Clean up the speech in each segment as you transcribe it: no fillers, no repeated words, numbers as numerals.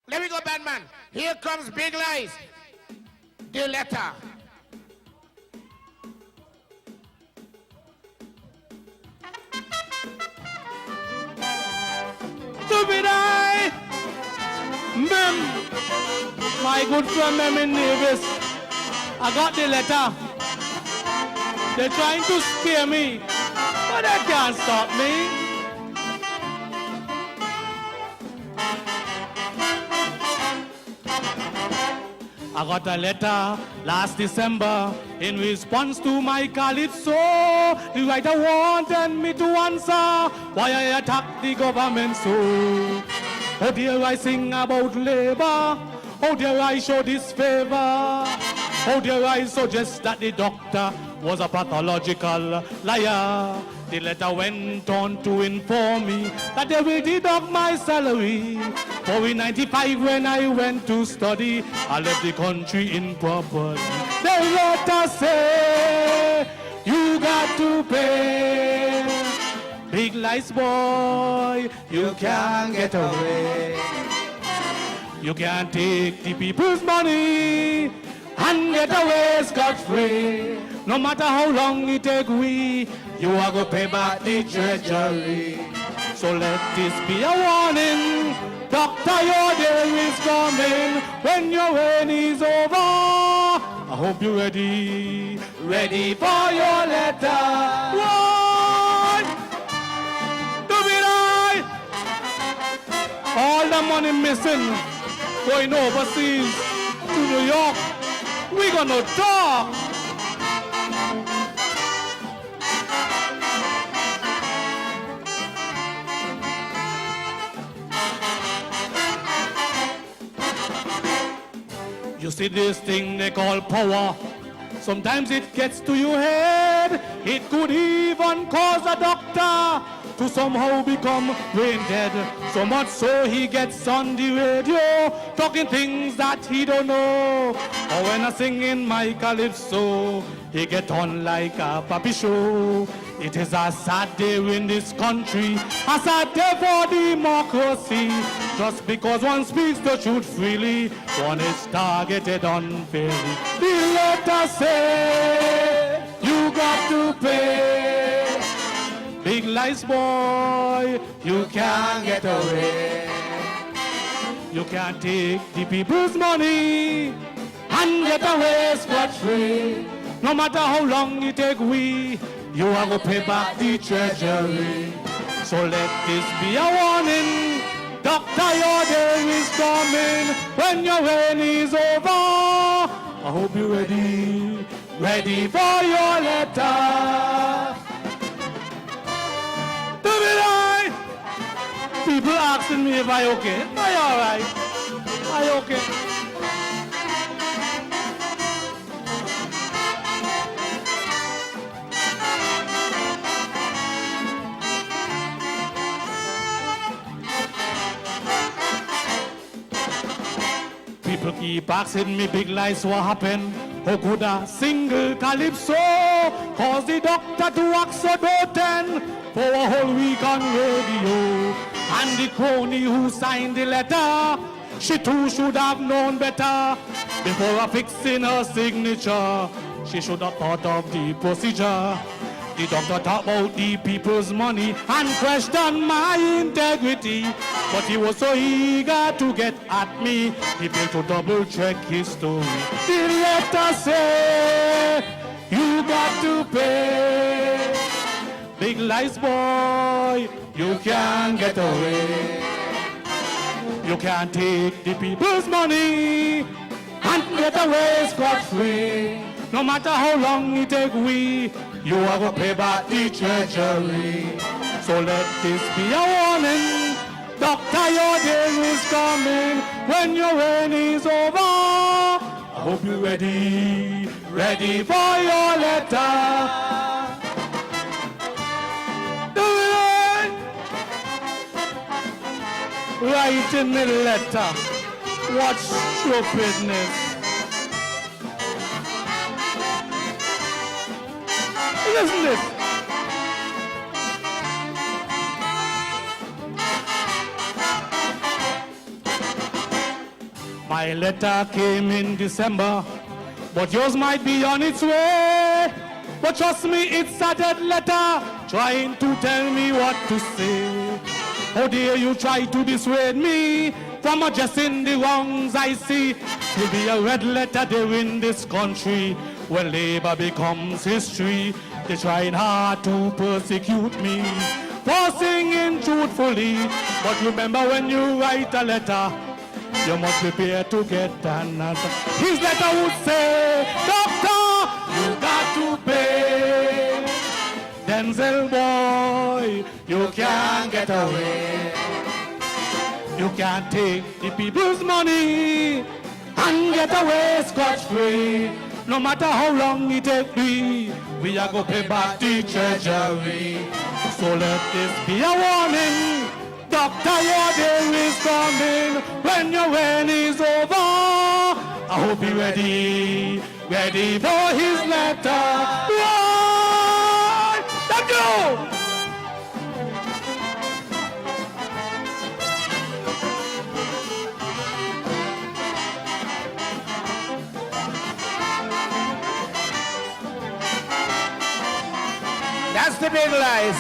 Let me go, Batman. Here comes Big Lies. The letter. Stupid eye! Mem! My good friend Mem in Nevis. I got the letter. They're trying to scare me, but they can't stop me. I got a letter last December in response to my Calypso. The writer wanted me to answer why I attacked the government so. Oh dear, I sing about labor. Oh dear, I show disfavor. Oh dear, I suggest that the doctor was a pathological liar. The letter went on to inform me that they will deduct my salary. For in 95 when I went to study, I left the country improperly. The letter say, you got to pay. Big lies, boy, you can't get away. You can't take the people's money and get away scot-free. No matter how long it take we, you are gonna pay back the treasury. So let this be a warning. Doctor, your day is coming when your reign is over. I hope you're ready, ready for your letter. One, do it right. All the money missing, going overseas to New York. We gonna talk. You see this thing they call power. Sometimes it gets to your head. It could even cause a doctor to somehow become brain dead. So much so he gets on the radio talking things that he don't know. Or when I sing in my Calypso, he get on like a puppy show. It is a sad day in this country, a sad day for democracy. Just because one speaks the truth freely, one is targeted unfairly. The letter say, you got to pay. Big lies, boy, you can't get away. You can't take the people's money and get away scot-free. No matter how long it take we, you are gonna pay back the treasury. So let this be a warning. Doctor, your day is coming when your reign is over. I hope you're ready, ready for your letter. People asking me if I okay. Am I alright? I okay? People keep asking me big lies what happened. How could a single Calypso cause the doctor to work so doten for a whole week on radio? And the crony who signed the letter, she too should have known better. Before fixing her signature, she should have thought of the procedure. The doctor talked about the people's money and questioned my integrity. But he was so eager to get at me, he failed to double check his story. The letter say, you got to pay. Big lies, boy, you can't get away. You can't take the people's money and get away scot-free. No matter how long it take we, you are gonna pay back the treasury. So let this be a warning. Doctor, your day is coming. When your reign is over, I hope you're ready for your letter. Do it! Write in the letter. What stupidness. Listen to this. My letter came in December, but yours might be on its way. But trust me, it's a dead letter trying to tell me what to say. How dare you try to dissuade me from addressing the wrongs I see? Will be a red letter there in this country when labor becomes history. They're trying hard to persecute me for singing truthfully. But remember, when you write a letter, you must prepare to get an answer. His letter would say, Doctor, you got to pay. Denzel boy, you can't get away. You can't take the people's money and get away scot-free. No matter how long it take me, we are gonna pay back the treasury. So let this be a warning. Doctor, your day is coming. When your reign is over, I hope you're ready for his letter. Right! Thank you! That's the big lies.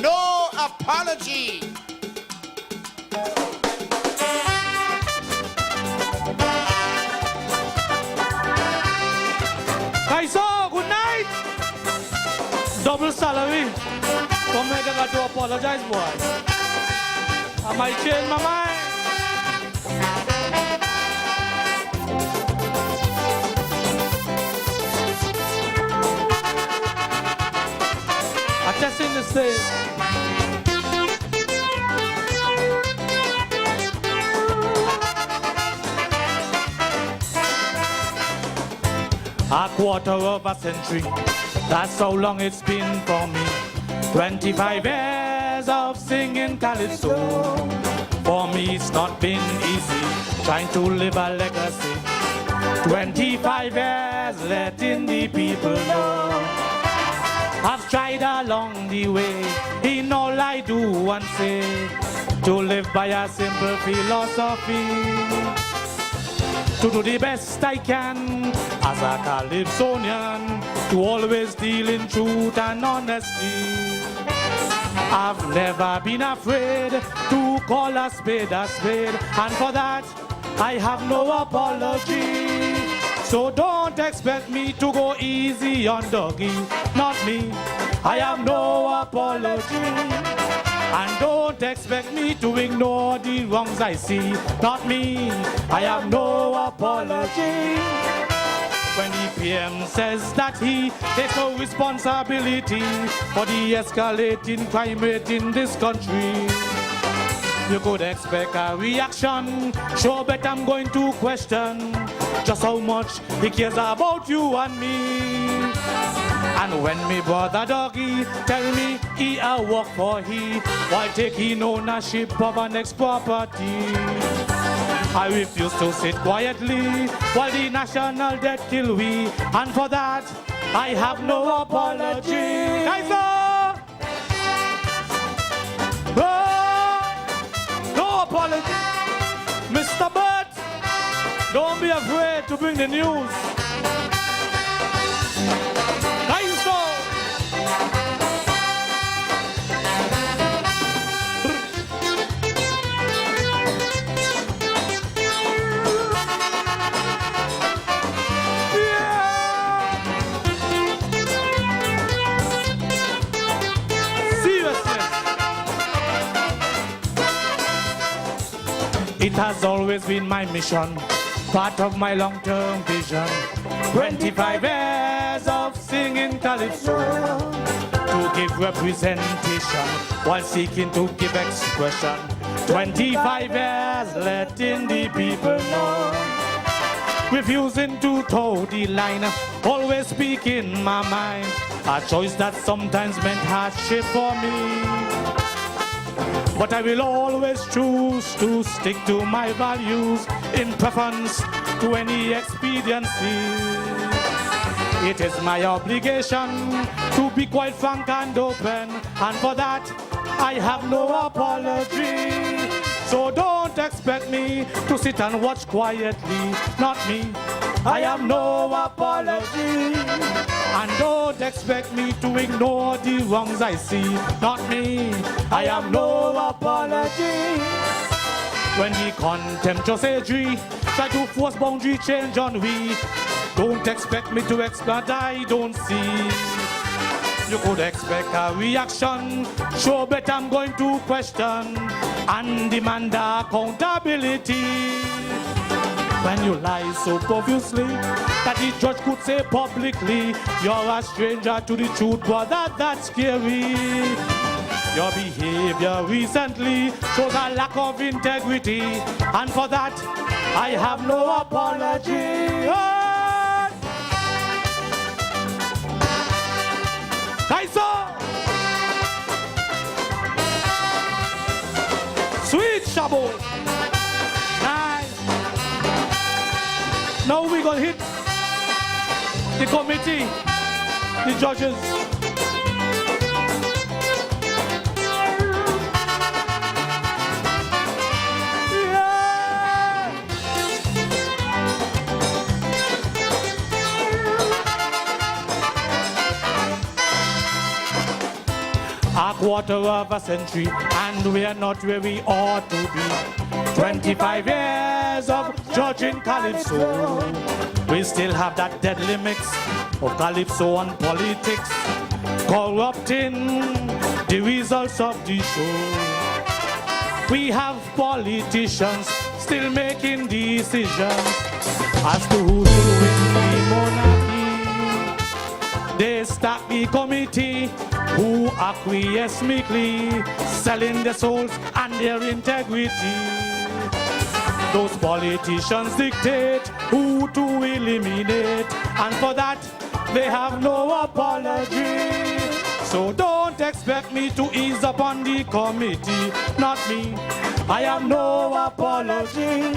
No apology. Calypso, good night. Double salary. Come here, I got to apologize, boy. I might change my mind. I'm testing the stage. A quarter of a century, that's how long it's been for me. 25 years of singing Calypso. For me it's not been easy, trying to live a legacy. 25 years letting the people know. I've tried along the way, in all I do and say, to live by a simple philosophy. To do the best I can as a Calypsonian, to always deal in truth and honesty. I've never been afraid to call a spade, and for that I have no apology. So don't expect me to go easy on Doggy, not me, I have no apology. And don't expect me to ignore the wrongs I see, not me, I have no apology. When the PM says that he takes no responsibility for the escalating crime rate in this country, you could expect a reaction. Sure bet I'm going to question just how much he cares about you and me. And when me brother Doggy tell me he a work for he while taking ownership of an next property, I refuse to sit quietly while the national debt kill we, and for that I have no apology. Calypso! Oh, no apology. Mr. Burt, don't be afraid to bring the news. Calypso! It has always been my mission, part of my long-term vision. 25 years of singing Calypso, to give representation while seeking to give expression. 25 years letting the people know, refusing to toe the line, always speaking my mind. A choice that sometimes meant hardship for me. But I will always choose to stick to my values in preference to any expediency. It is my obligation to be quite frank and open, and for that I have no apology. So don't expect me to sit and watch quietly, not me. I have no apology. And don't expect me to ignore the wrongs I see, not me. I have no apology. When the contemptuous age try to force boundary change on we, don't expect me to explain I don't see. You could expect a reaction, sure bet I'm going to question and demand accountability. When you lie so profusely that the judge could say publicly you're a stranger to the truth, brother, that's scary. Your behavior recently shows a lack of integrity, and for that I have no apology. Oh! Calypso! Sweet Shabo! Nice! Now we gonna hit the committee, the judges. Yeah. A quarter of a century and we are not where we ought to be. 25 years of judging Calypso, we still have that deadly mix of Calypso and politics, corrupting the results of the show. We have politicians still making decisions as to who will win the monarchy. They stack the committee who acquiesce meekly, selling their souls and their integrity. Those politicians dictate who to eliminate, and for that they have no apology. So don't expect me to ease up on the committee, not me. I have no apology.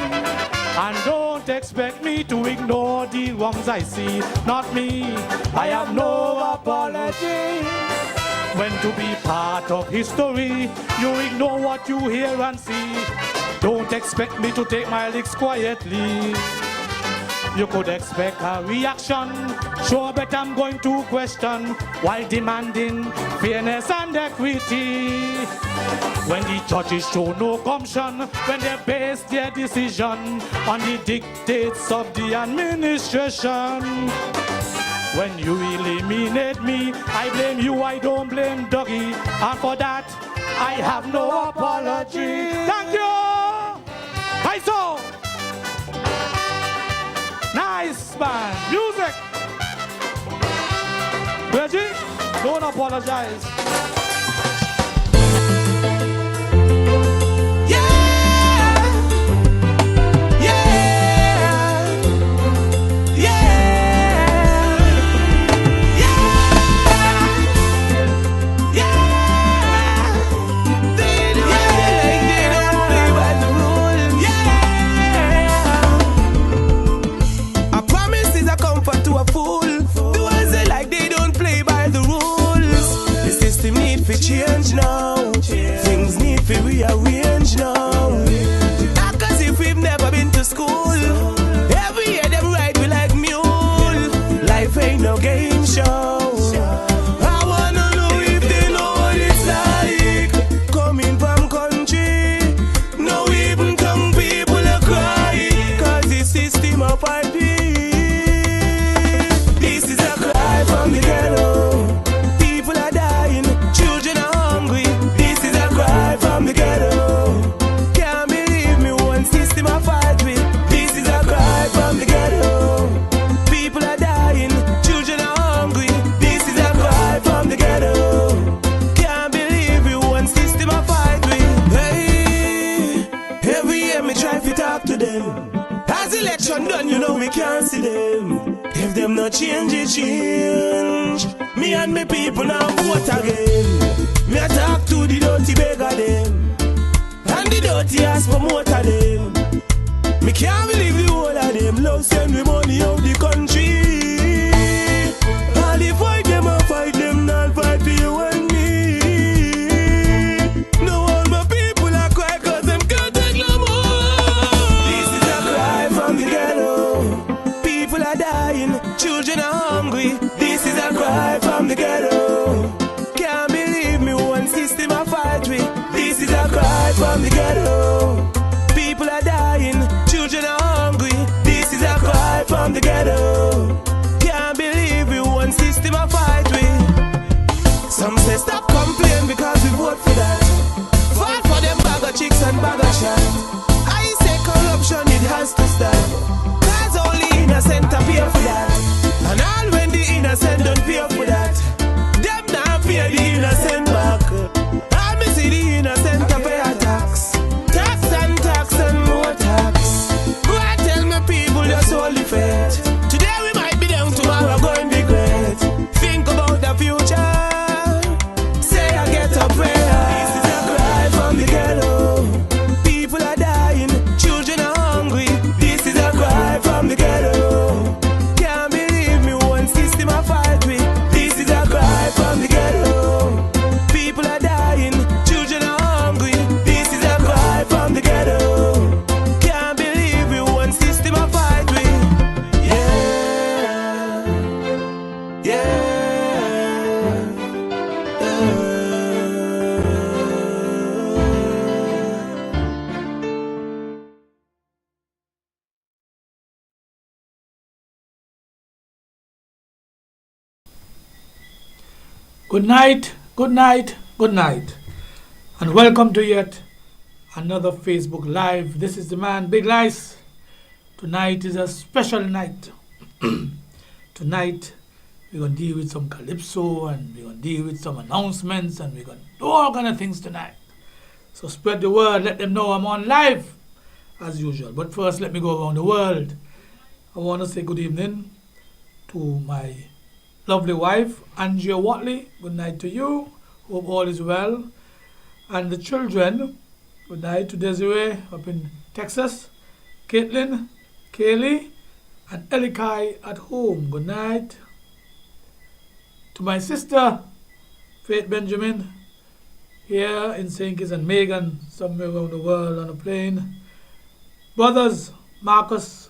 And don't expect me to ignore the wrongs I see, not me. I have no apology. When to be part of history, you ignore what you hear and see. Don't expect me to take my licks quietly. You could expect a reaction, sure bet I'm going to question while demanding fairness and equity. When the judges show no gumption, when they base their decision on the dictates of the administration. When you eliminate me, I blame you, I don't blame Dougie. And for that, I have no apology. Thank you! Calypso! Nice man, music! apology? Don't apologize. Change now, things need to rearrange now. Cause if we've never been to school, every year them ride we like mule. Life ain't no game show. I wanna know if they know what it's like. Coming from country, no even tongue people are crying. Cause the system of IP, this is a cry from the ghetto. Done, you know we can't see them. If them not change, it change. Me and me people now vote again. Me a talk to the dirty beggar them, and the dirty ass promoter them. Me can't believe the whole of them love send me money out the country. All the fight them, I fight them, not fight for you and me. No, all my people are cry cause them can't take no more. This is a cry from the ghetto. People are dying, children are hungry. This is a cry from the ghetto. Can't believe me, one system I fight with. This is a cry from the ghetto. People are dying, children are hungry. This is a cry from the ghetto. Can't believe me, one system I fight with. Some say stop complaining because we vote for that. Fight for them bag of chicks and bag of shot. I say corruption, it has to stop. Innocent appear for that, and all when the innocent don't pay for that, them not pay the innocent back. All me see the innocent pay a tax, tax and more tax. Go and tell me people just hold the faith. Today we might be down, tomorrow going to be great. Think about the future. Say I get a prayer. This is a cry from the ghetto. People are dying, children are hungry. This is a cry from the ghetto. Good night, good night, good night, and welcome to yet another Facebook Live. This is the man, Big Lice. Tonight is a special night. Tonight, we're going to deal with some Calypso, and we're going to deal with some announcements, and we're going to do all kind of things tonight. So spread the word, let them know I'm on live, as usual. But first, let me go around the world. I want to say good evening to my lovely wife, Andrea Watley. Good night to you. Hope all is well. And the children, good night to Desiree up in Texas, Caitlin, Kaylee, and Elikai at home. Good night. To my sister, Faith Benjamin, here in St. Kitts, and Megan, somewhere around the world on a plane. Brothers, Marcus,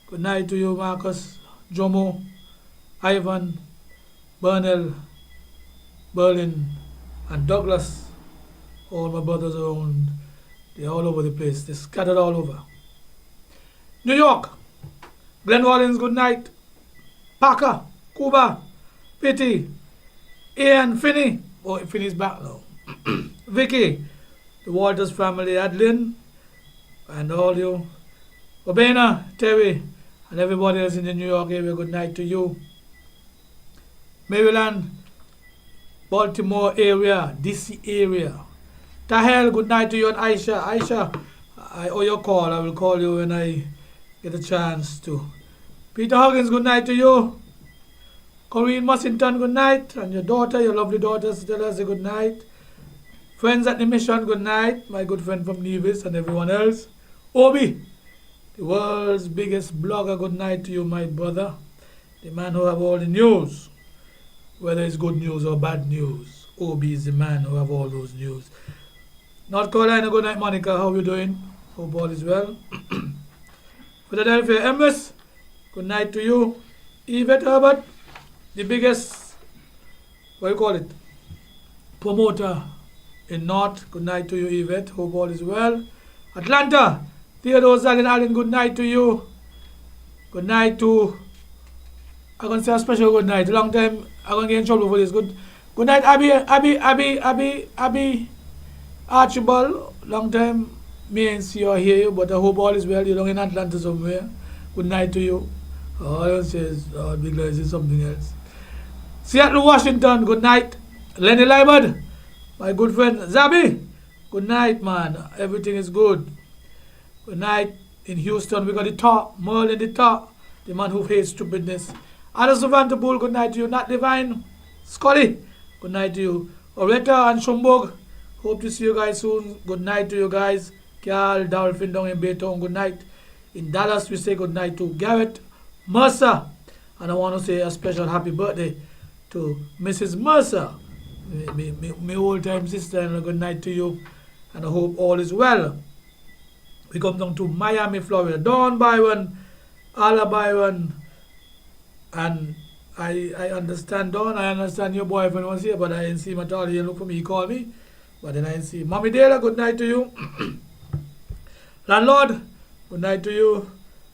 good night to you, Marcus, Jomo, Ivan, Bernal, Berlin, and Douglas. All my brothers around, they're all over the place. They're scattered all over. New York, Glen Rollins, good night. Parker, Cuba, Pitty, Ian, Finney. Oh, Finney's back now. Vicky, the Walters family, Adeline, and all you. Obena, Terry, and everybody else in the New York area, good night to you. Maryland, Baltimore area, DC area. Tahel, good night to you, and Aisha. Aisha, I owe your call. I will call you when I get a chance to. Peter Huggins, good night to you. Corinne Mussington, good night. And your daughter, your lovely daughter, tell us a good night. Friends at the mission, good night. My good friend from Nevis and everyone else. Obi, the world's biggest blogger, good night to you, my brother. The man who have all the news, whether it's good news or bad news. Obi is the man who have all those news. North Carolina, good night, Monica. How you doing? Hope all is well. Philadelphia, Empress, good night to you. Yvette Herbert, the biggest, what do you call it, promoter in North. Good night to you, Yvette. Hope all is well. Atlanta, Theodore Zalin Allen, good night to you. Good night to, I'm going to say a special good night. Long time, I'm going to get in trouble for this. Good night, Abby Archibald. Long time, me ain't see or hear you, but I hope all is well. You're in Atlanta somewhere. Good night to you. All I don't say is, Big Guy is something else. Seattle, Washington, good night. Lenny Libert, my good friend. Zabi, good night, man. Everything is good. Good night. In Houston, we got the top. Merlin the top. The man who hates stupidness. Alice Vanderpool, good night to you. Nat Divine, Scully, good night to you. Oretta and Schomburg, hope to see you guys soon. Good night to you guys. Carl Dolphin down in Baytown, good night. In Dallas, we say good night to Garrett Mercer. And I want to say a special happy birthday to Mrs. Mercer, my old-time sister, and a good night to you. And I hope all is well. We come down to Miami, Florida. Dawn Byron, Ala Byron, and I understand Dawn. I understand your boyfriend was here, but I didn't see him at all. He look for me, he called me, but then I didn't see him. Mommy Dela, good night to you. Landlord, good night to you.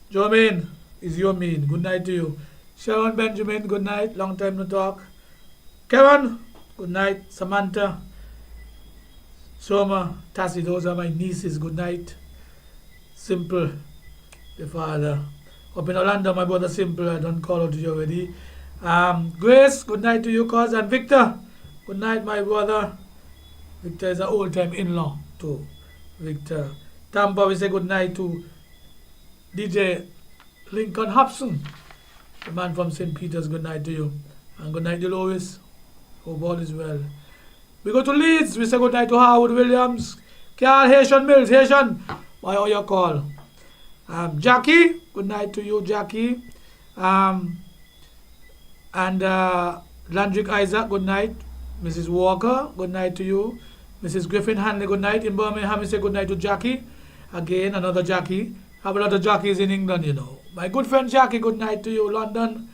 Jermaine, is your mean. Good night to you. Sharon Benjamin, good night. Long time no talk. Kevin, good night. Samantha, Soma, Tassie, those are my nieces. Good night. Simple, the father. Up in Orlando, my brother Simple, I don't call out to you already. Grace, good night to you, cuz. And Victor, good night, my brother. Victor is an old-time in-law too. Victor. Tampa, we say good night to DJ Lincoln Hobson, the man from St. Peter's. Good night to you. And good night to Lois. Hope all is well. We go to Leeds. We say good night to Howard Williams. Carl Haitian Mills. Haitian, why all your call? Jackie, good night to you, Jackie. And Landrick Isaac, good night. Mrs. Walker, good night to you. Mrs. Griffin Hanley, good night. In Birmingham, we say good night to Jackie. Again, another Jackie. Have a lot of Jackies in England, you know. My good friend Jackie, good night to you. London,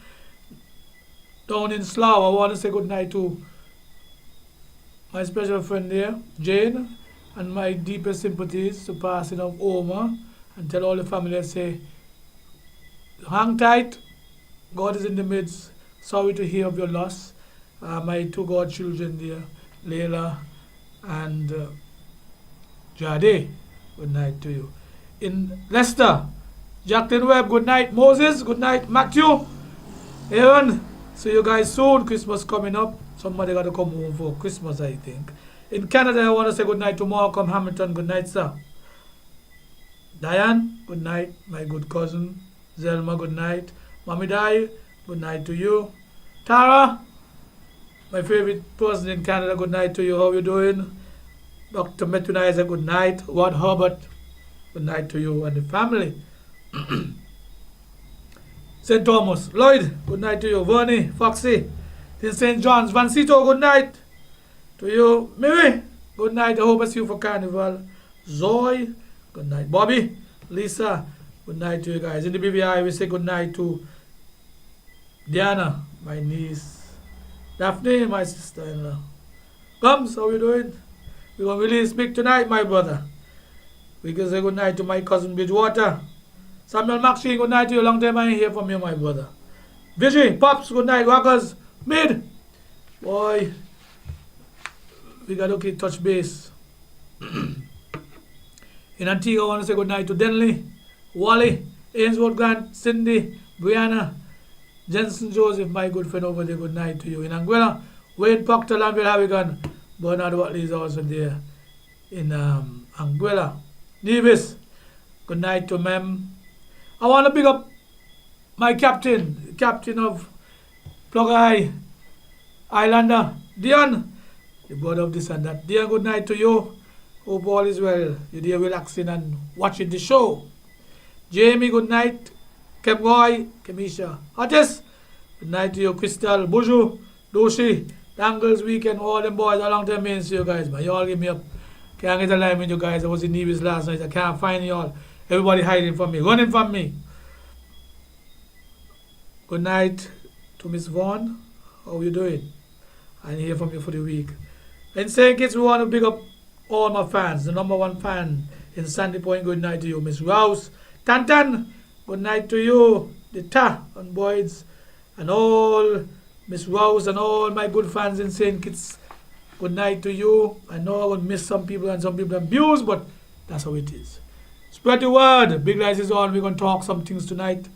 down in Slough, I want to say good night to my special friend there, Jane, and my deepest sympathies to passing of Oma, and tell all the family, say, hang tight, God is in the midst. Sorry to hear of your loss. My two godchildren there, Leila and Jade, good night to you. In Leicester, Jacqueline Webb, good night. Moses, good night. Matthew, Aaron, see you guys soon. Christmas coming up. Somebody got to come home for Christmas, I think. In Canada, I want to say good night to Malcolm Hamilton. Good night, sir. Diane, good night. My good cousin. Zelma, good night. Mommy Di, good night to you. Tara, my favorite person in Canada, good night to you. How you doing? Dr. Metun Isaac, good night. Rod Herbert, good night to you and the family. St. Thomas, Lloyd, good night to you. Vernie, Foxy, in St. John's, Vancito, good night to you. Mary, good night. I hope I see you for Carnival. Zoe, good night. Bobby, Lisa, good night to you guys. In the BVI, we say good night to Diana, my niece. Daphne, my sister-in-law. Comes, how you doing? We're going to really speak tonight, my brother. We can say good night to my cousin Bridgewater. Samuel Maxine, good night to you. Long time I ain't hear from you, my brother. Vigi, Pops, good night. Rockers, Mid. Boy, we got to touch base. In Antigua, I want to say good night to Denley, Wally, Ainsworth Grant, Cindy, Brianna, Jensen Joseph, my good friend over there, good night to you. In Anguilla, Wade Proctor, Lanville Harrigan, Bernard Watley is also there in Anguilla. Nevis, good night to Mem. I want to pick up my captain of Plug Eye, Islander, Dion, the brother of this and that. Dion, good night to you. Hope all is well. You're there relaxing and watching the show. Jamie, good night. Kemroy, Kemisha, Otis, good night to you. Crystal, Buju, Lucy, Dangles Weekend, all them boys. A long time I see you guys, man. You all give me up. Can't get a line with you guys. I was in Nevis last night. I can't find you all. Everybody hiding from me, running from me. Good night to Miss Vaughn. How you doing? I didn't hear from you for the week. In St. Kitts, we want to big up all my fans. The number one fan in Sandy Point, good night to you. Miss Rouse, Tantan, good night to you. The Ta and Boys and all Miss Rouse and all my good fans in St. Kitts. Good night to you. I know I will miss some people and some people abuse, but that's how it is. Spread the word. Big Lights is on. We're going to talk some things tonight.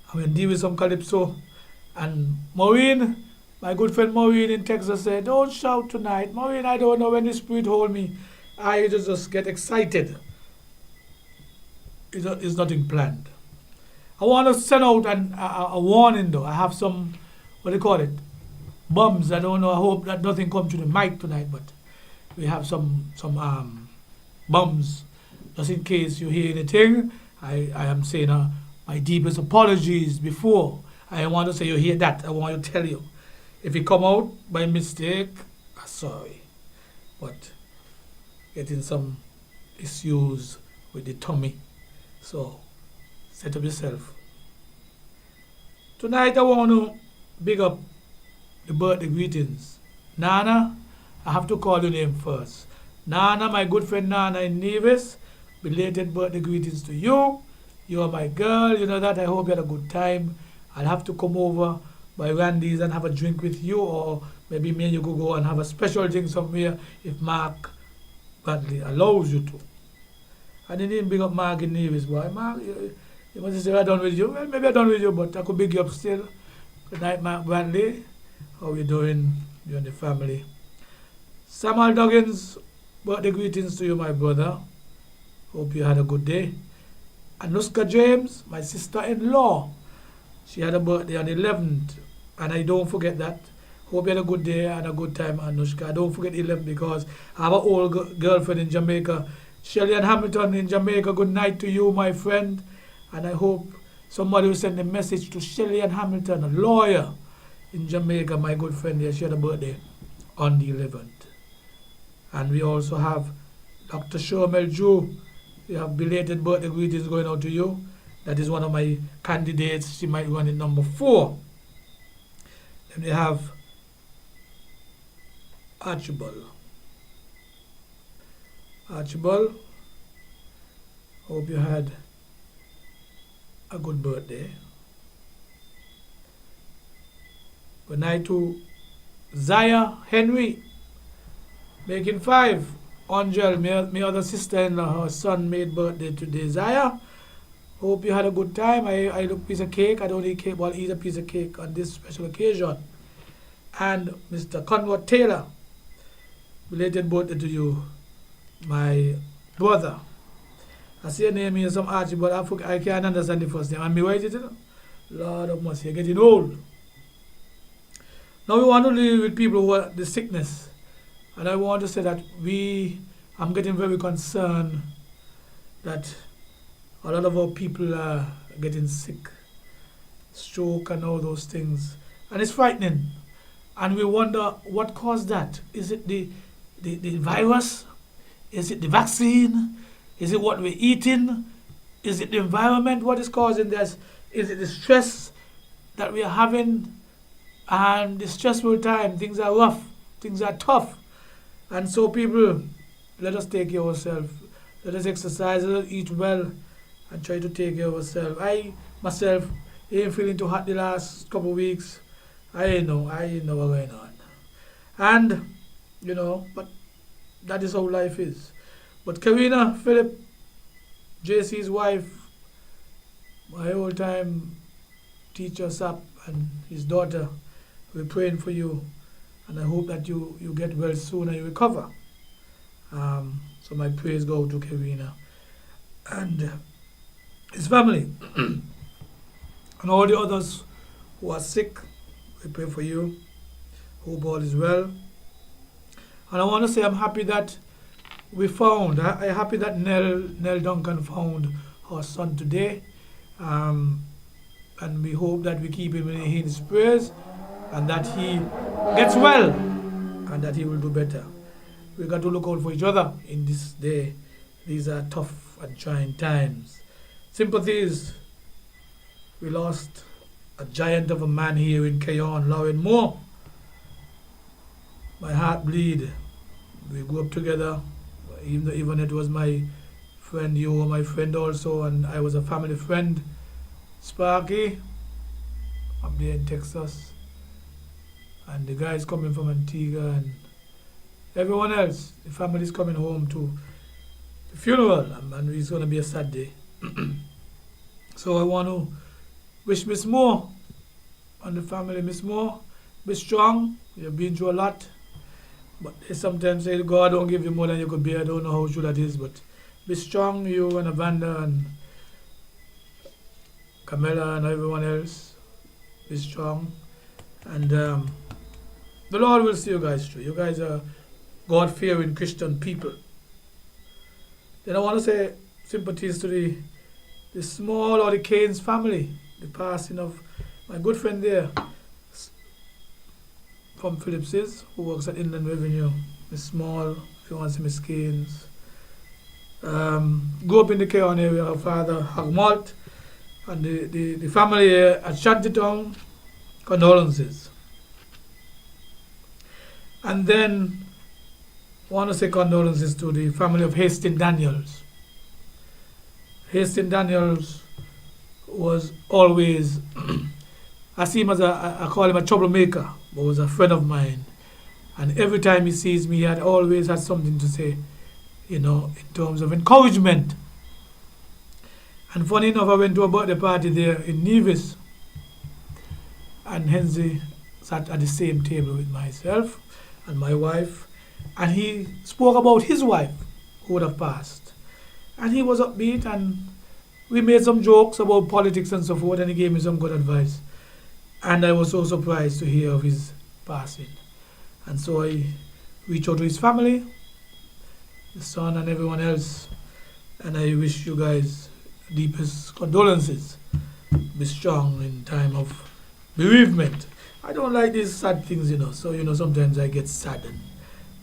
I'm going to deal with some Calypso. And Maureen, my good friend Maureen in Texas said, don't shout tonight. Maureen, I don't know when the spirit hold me. I just get excited. It's nothing planned. I want to send out a warning though. I have some, what do you call it? Bums. I don't know. I hope that nothing comes to the mic tonight, but we have some bums. Just in case you hear anything, I am saying my deepest apologies before. I want to say you hear that. I want to tell you. If it come out by mistake, I'm sorry. But getting some issues with the tummy. So, set up yourself. Tonight I want to big up the birthday greetings. Nana, I have to call your name first. Nana, my good friend Nana in Nevis, belated birthday greetings to you. You are my girl, you know that. I hope you had a good time. I'll have to come over by Randy's and have a drink with you, or maybe me and you could go and have a special drink somewhere if Mark Bradley allows you to. I didn't even big up Mark in Nevis, boy. Mark, you must say I'm done with you. Well, maybe I'm done with you, but I could big you up still. Good night, Mark Bradley. How you doing? You and the family. Samuel Duggins, birthday greetings to you, my brother. Hope you had a good day. Anuska James, my sister-in-law. She had a birthday on the 11th, and I don't forget that. Hope you had a good day and a good time, Anushka. I don't forget 11th because I have an old girlfriend in Jamaica. Shelly and Hamilton in Jamaica, good night to you, my friend. And I hope somebody will send a message to Shelly and Hamilton, a lawyer in Jamaica, my good friend there. She had a birthday on the 11th. And we also have Dr. Shomel Ju. We have belated birthday greetings going out to you. That is one of my candidates. She might run in number 4. Then we have Archibald. Archibald, hope you had a good birthday. Good night to Zaya Henry, making 5. Angel, my other sister-in-law, her son made birthday today. Zaya, hope you had a good time. I look a piece of cake. I don't eat cake, but I'll eat a piece of cake on this special occasion. And Mr. Conrad Taylor, belated birthday to you, my brother. I see your name here, some Archie, but I can't understand the first name. And me, why is it? Lord of mercy, you're getting old. Now we want to live with people who are the sickness. And I want to say that I'm getting very concerned that a lot of our people are getting sick, stroke and all those things. And it's frightening. And we wonder what caused that. Is it the virus? Is it the vaccine? Is it what we're eating? Is it the environment? What is causing this? Is it the stress that we are having? And the stressful time, things are rough, things are tough. And so people, let us take care of ourselves. Let us exercise, let us eat well, and try to take care of ourselves. I, myself, ain't feeling too hot the last couple of weeks. I know what's going on. And, but that is how life is. But Karina Phillip, JC's wife, my old time teacher Sap and his daughter, we're praying for you, and I hope that you get well soon and you recover. So my prayers go to Kevina and his family and all the others who are sick. We pray for you. Hope all is well. And I want to say I'm happy that we found, I'm happy that Nell Duncan found her son today. And we hope that we keep him in his prayers and that he gets well and that he will do better. We got to look out for each other in this day. These are tough and trying times. Sympathies. We lost a giant of a man here in Keyon, Lauren Moore. My heart bleed. We grew up together. Even it was my friend, you were my friend also, and I was a family friend. Sparky, up there in Texas, and the guys coming from Antigua, and everyone else. The family's coming home to the funeral, and it's going to be a sad day. So I want to wish Miss Moore and the family, Miss Moore, be strong. You've been through a lot. But they sometimes say God don't give you more than you could bear. I don't know how true that is, but be strong, you and Evander and Camilla and everyone else. Be strong. And the Lord will see you guys through. You guys are God-fearing Christian people. Then I want to say sympathies to the Small or the Keynes family. The passing of my good friend there from Phillips's, who works at Inland Revenue. Miss Small, if you want to see Miss Keynes. Grew up in the Keyon area. Her father, Hagmalt, and the family here at Shantytown, condolences. And then I want to say condolences to the family of Hastings Daniels. Hastings Daniels was always, I see him as I call him a troublemaker, but was a friend of mine. And every time he sees me, he had always had something to say, you know, in terms of encouragement. And funny enough, I went to a birthday party there in Nevis, and Henry sat at the same table with myself and my wife, and he spoke about his wife who would have passed. And he was upbeat, and we made some jokes about politics and so forth, and he gave me some good advice. And I was so surprised to hear of his passing. And so I reached out to his family, his son and everyone else, and I wish you guys deepest condolences. Be strong in time of bereavement. I don't like these sad things, you know, so, you know, sometimes I get saddened.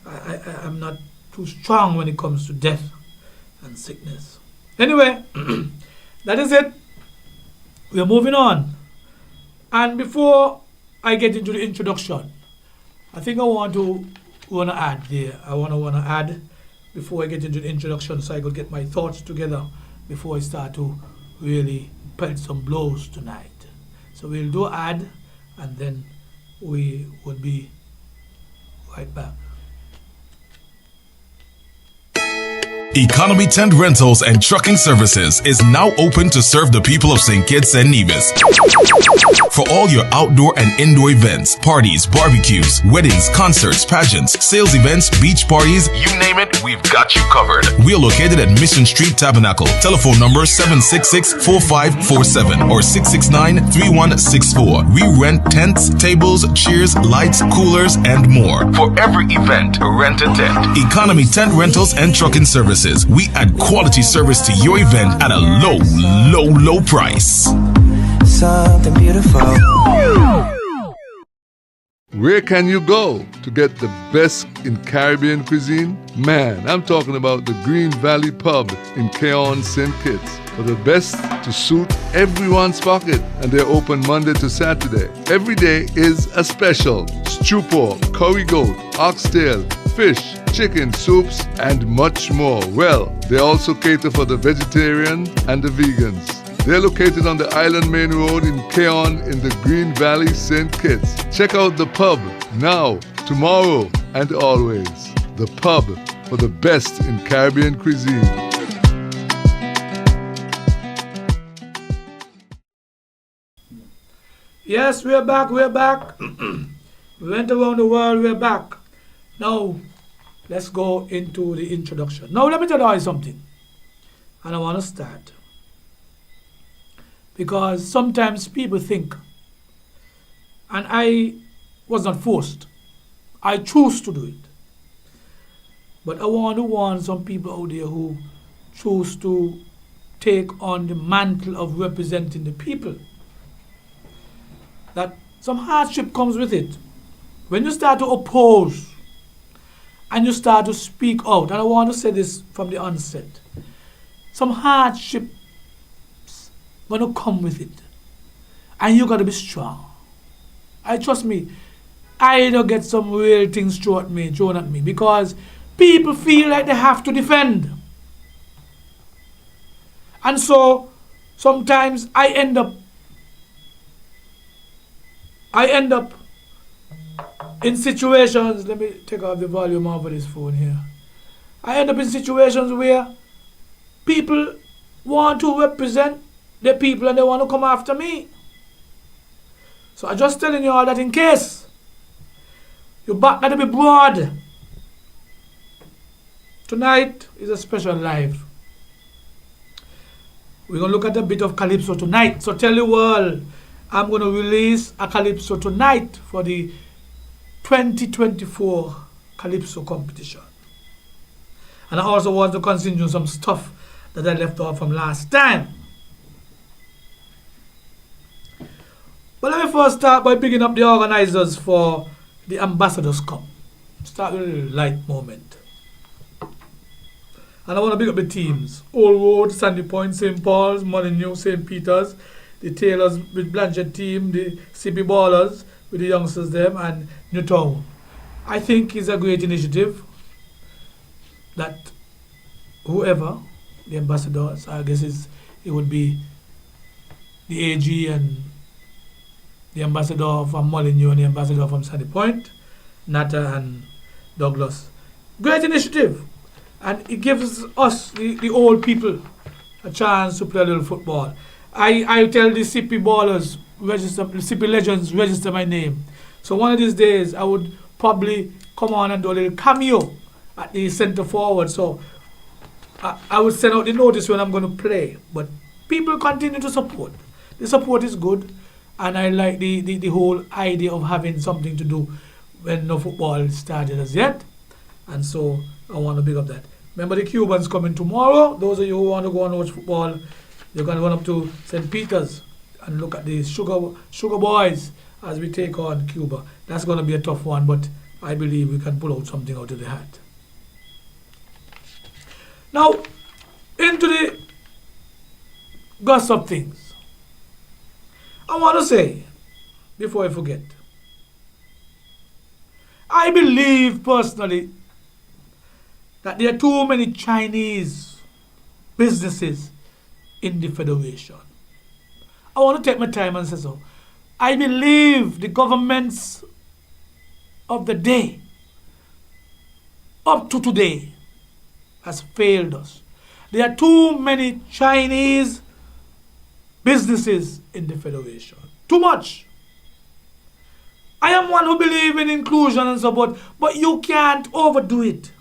I'm not too strong when it comes to death and sickness. Anyway, that is it. We are moving on. And before I get into the introduction, I think I want to add there. I want to add before I get into the introduction, so I could get my thoughts together before I start to really pelt some blows tonight. So we'll do add, and then we will be right back. Economy Tent Rentals and Trucking Services is now open to serve the people of St. Kitts and Nevis. For all your outdoor and indoor events, parties, barbecues, weddings, concerts, pageants, sales events, beach parties, you name it, we've got you covered. We are located at Mission Street Tabernacle. Telephone number 766-4547 or 669-3164. We rent tents, tables, chairs, lights, coolers, and more. For every event, rent a tent. Economy Tent Rentals and Trucking Services. We add quality service to your event at a low price. Something beautiful. Where can you go to get the best in Caribbean cuisine? Man, I'm talking about the Green Valley Pub in Keyon, St. Kitts. For the best to suit everyone's pocket, and they're open Monday to Saturday. Every day is a special. Stew pork, curry goat, oxtail, fish, chicken, soups, and much more. Well, they also cater for the vegetarian and the vegans. They're located on the Island Main Road in Keyon in the Green Valley, St. Kitts. Check out the pub now, tomorrow, and always. The pub for the best in Caribbean cuisine. Yes, we're back. We went around the world, we're back. Now, let's go into the introduction. Now, let me tell you something. And I want to start. Because sometimes people think, and I was not forced, I chose to do it. But I want to warn some people out there who choose to take on the mantle of representing the people, that some hardship comes with it. When you start to oppose and you start to speak out, and I want to say this from the onset, some hardship going to come with it. And you got to be strong. I trust me, I don't get some real things thrown at me because people feel like they have to defend. And so sometimes I end up in situations, let me take off the volume off of this phone here. I end up in situations where people want to represent the people and they want to come after me. So I'm just telling you all that in case your back got to be broad. Tonight is a special live. We're going to look at a bit of Calypso tonight. So tell the world, I'm going to release a Calypso tonight for the 2024 Calypso competition. And I also want to continue some stuff that I left off from last time. But let me first start by picking up the organizers for the Ambassadors Cup. Start with a light moment. And I want to pick up the teams. Old Road, Sandy Point, St. Paul's, Molineux, St. Peter's, the Taylors with Blanchard team, the CP Ballers with the youngsters them, and Newtown. I think it's a great initiative that whoever, the ambassadors, I guess it would be the AG and the ambassador from Molineux and the ambassador from Sandy Point, Nata and Douglas. Great initiative. And it gives us, the old people, a chance to play a little football. I tell the CP Ballers, register, the CP Legends, register my name. So one of these days, I would probably come on and do a little cameo at the center forward. So I would send out the notice when I'm going to play. But people continue to support. The support is good. And I like the whole idea of having something to do when no football started as yet. And so I want to pick up that. Remember the Cubans coming tomorrow. Those of you who want to go and watch football, you're going to run up to St. Peter's and look at the Sugar Boys as we take on Cuba. That's going to be a tough one, but I believe we can pull out something out of the hat. Now, into the gossip things. I want to say, before I forget, I believe personally that there are too many Chinese businesses in the Federation. I want to take my time and say so. I believe the governments of the day, up to today, has failed us. There are too many Chinese businesses in the Federation. Too much. I am one who believes in inclusion and support, but you can't overdo it.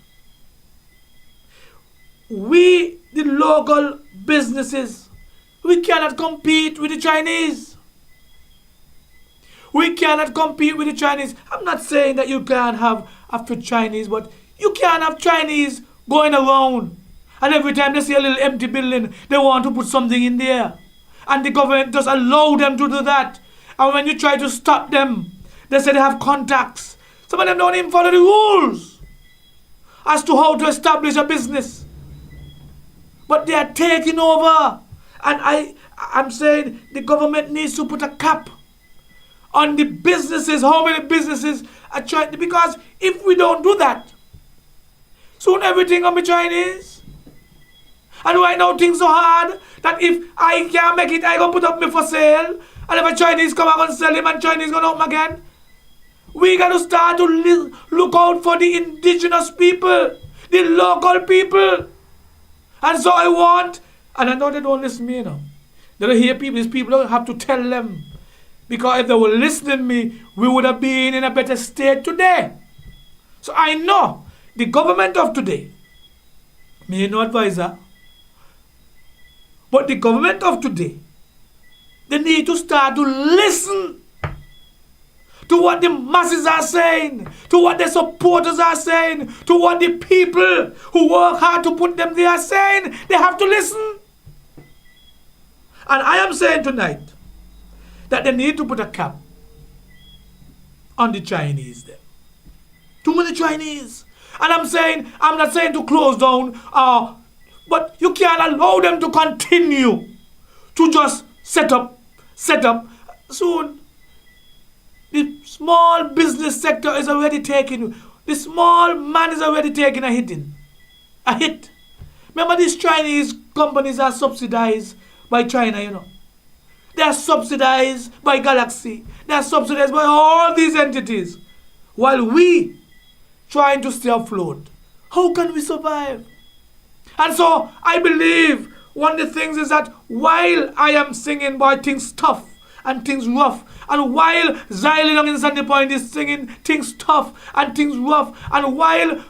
We, the local businesses, we cannot compete with the Chinese. We cannot compete with the Chinese. I'm not saying that you can't have after Chinese, but you can't have Chinese going around. And every time they see a little empty building, they want to put something in there. And the government just allow them to do that. And when you try to stop them, they say they have contacts. Some of them don't even follow the rules as to how to establish a business. But they are taking over. And I'm saying the government needs to put a cap on the businesses, how many businesses are trying, because if we don't do that, soon everything will be Chinese. And right now things are hard that if I can't make it, I gonna put up me for sale. And if a Chinese come, I'm gonna sell him and Chinese gonna open again. We gotta start to look out for the indigenous people, the local people. And so I want, and I know they don't listen to me, you know. They don't hear people, these people don't have to tell them Because if they were listening to me, we would have been in a better state today. So I know the government of today, me no advisor, but the government of today, they need to start to listen to what the masses are saying, to what their supporters are saying, to what the people who work hard to put them there are saying. They have to listen. And I am saying tonight that they need to put a cap on the Chinese there. Too many Chinese. And I'm not saying to close down, but you can't allow them to continue to just set up. Soon, the small business sector is already taking, the small man is already taking a hit. Remember, these Chinese companies are subsidized by China, you know. They are subsidized by Galaxy. They are subsidized by all these entities. While we trying to stay afloat. How can we survive? And so I believe one of the things is that while I am singing about things tough and things rough, and while Ziley Long in Sunday Point is singing things tough and things rough, and while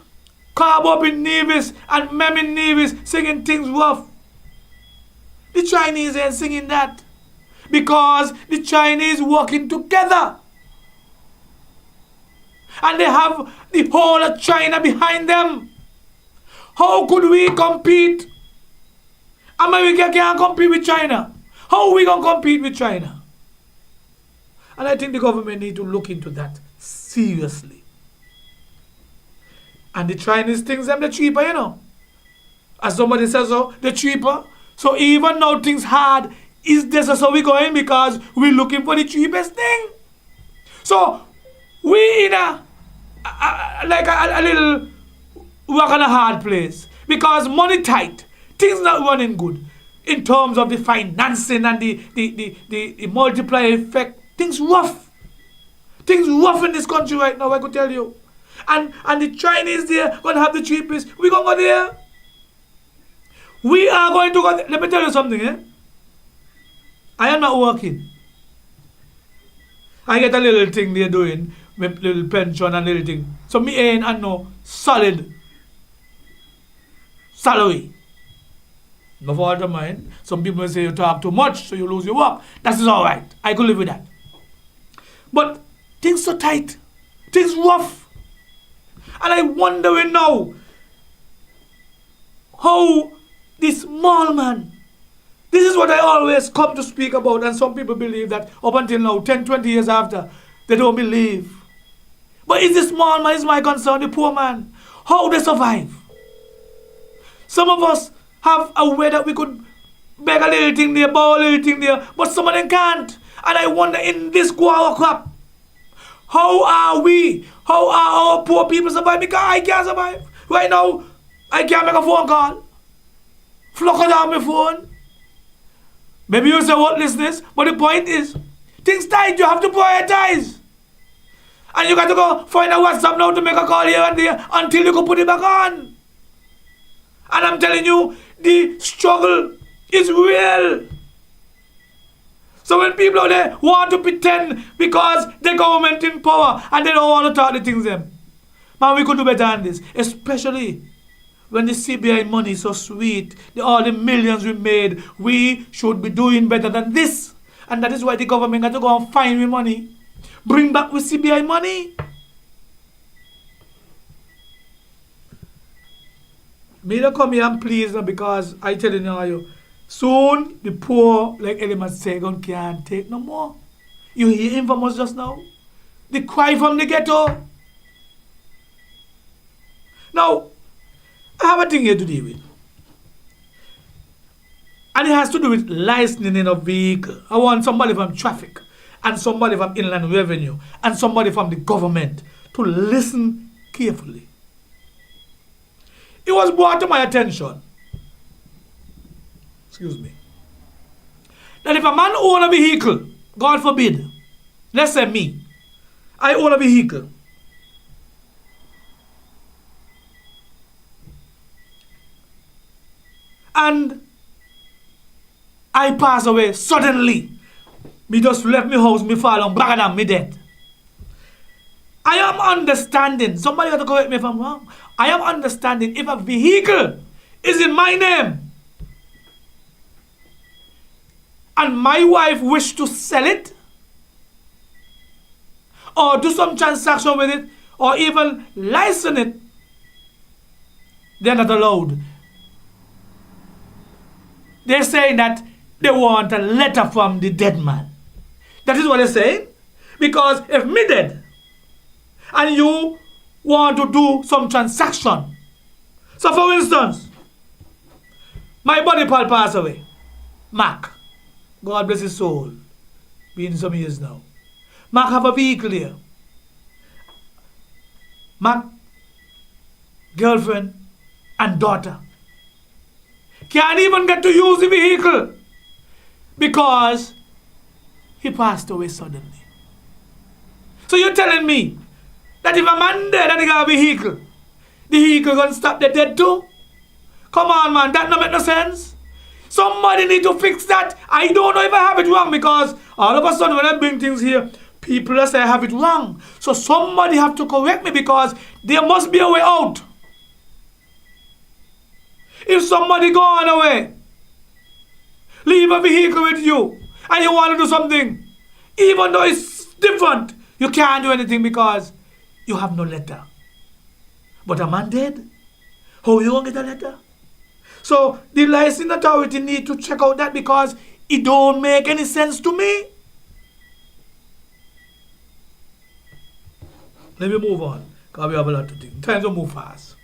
Carbob in Nevis and Mem in Nevis singing things rough, the Chinese ain't singing that. Because the Chinese working together. And they have the whole of China behind them. How could we compete? America can't compete with China. How are we going to compete with China? And I think the government need to look into that seriously. And the Chinese things, them the cheaper, you know. As somebody says, so the cheaper. So even now things hard, is this how we going? Because we're looking for the cheapest thing. So we in a little rock and a hard place. Because money tight, things not running good. In terms of the financing and the multiplier effect, things rough. Things rough in this country right now, I could tell you. And the Chinese there going to have the cheapest. We going to go there. We are going to go there. Let me tell you something, eh? I am not working. I get a little thing they're doing, with little pension and little thing. So me ain't and no solid salary. No fault of mine. Some people say you talk too much, so you lose your work. That is all right. I could live with that. But things so tight. Things rough. And I wondering now how this small man, this is what I always come to speak about, and some people believe that up until now, 10, 20 years after, they don't believe. But it's the small man is my concern, the poor man. How they survive. Some of us have a way that we could beg a little thing there, borrow a little thing there, but some of them can't. And I wonder in this guava crop, how are we? How are our poor people survive? Because I can't survive. Right now, I can't make a phone call. Flock down my phone. Maybe you say worthlessness, but the point is, things tight, you have to prioritize. And you got to go find a WhatsApp now to make a call here and there until you can put it back on. And I'm telling you, the struggle is real. So when people out there want to pretend because the government in power and they don't want to talk the things them, man, we could do better than this. Especially when the CBI money is so sweet, all the millions we made, we should be doing better than this. And that is why the government got to go and find me money. Bring back with CBI money. Me don't come here and please now because I tell you now, soon the poor, like Elimas Segon, can't take no more. You hear infamous just now? The cry from the ghetto. Now, I have a thing here to deal with. And it has to do with licensing of vehicle. I want somebody from traffic, and somebody from inland revenue, and somebody from the government to listen carefully. It was brought to my attention, excuse me, that if a man own a vehicle, God forbid, let's say me, I own a vehicle, and I pass away suddenly, Me just left me house, me fall on back and me dead. I am understanding, somebody got to correct me if I'm wrong. I am understanding if a vehicle is in my name and my wife wish to sell it or do some transaction with it or even license it, they're not allowed. They're saying that they want a letter from the dead man. That is what they're saying. Because if me dead and you want to do some transaction, so for instance, my buddy Paul passed away, Mac, God bless his soul, been some years now. Mac have a vehicle here. Mac, girlfriend and daughter can't even get to use the vehicle because he passed away suddenly. So you're telling me that if a man dead and he got a vehicle, the vehicle gonna stop the dead too? Come on, man, that don't make no sense. Somebody need to fix that. I don't know if I have it wrong because all of a sudden when I bring things here, people say I have it wrong. So somebody have to correct me because there must be a way out. If somebody gone away, leave a vehicle with you, and you want to do something, even though it's different, you can't do anything because you have no letter. But a man dead, how you gonna get a letter? So the licensing authority need to check out that because it don't make any sense to me. Let me move on, because we have a lot to think. Time to move fast.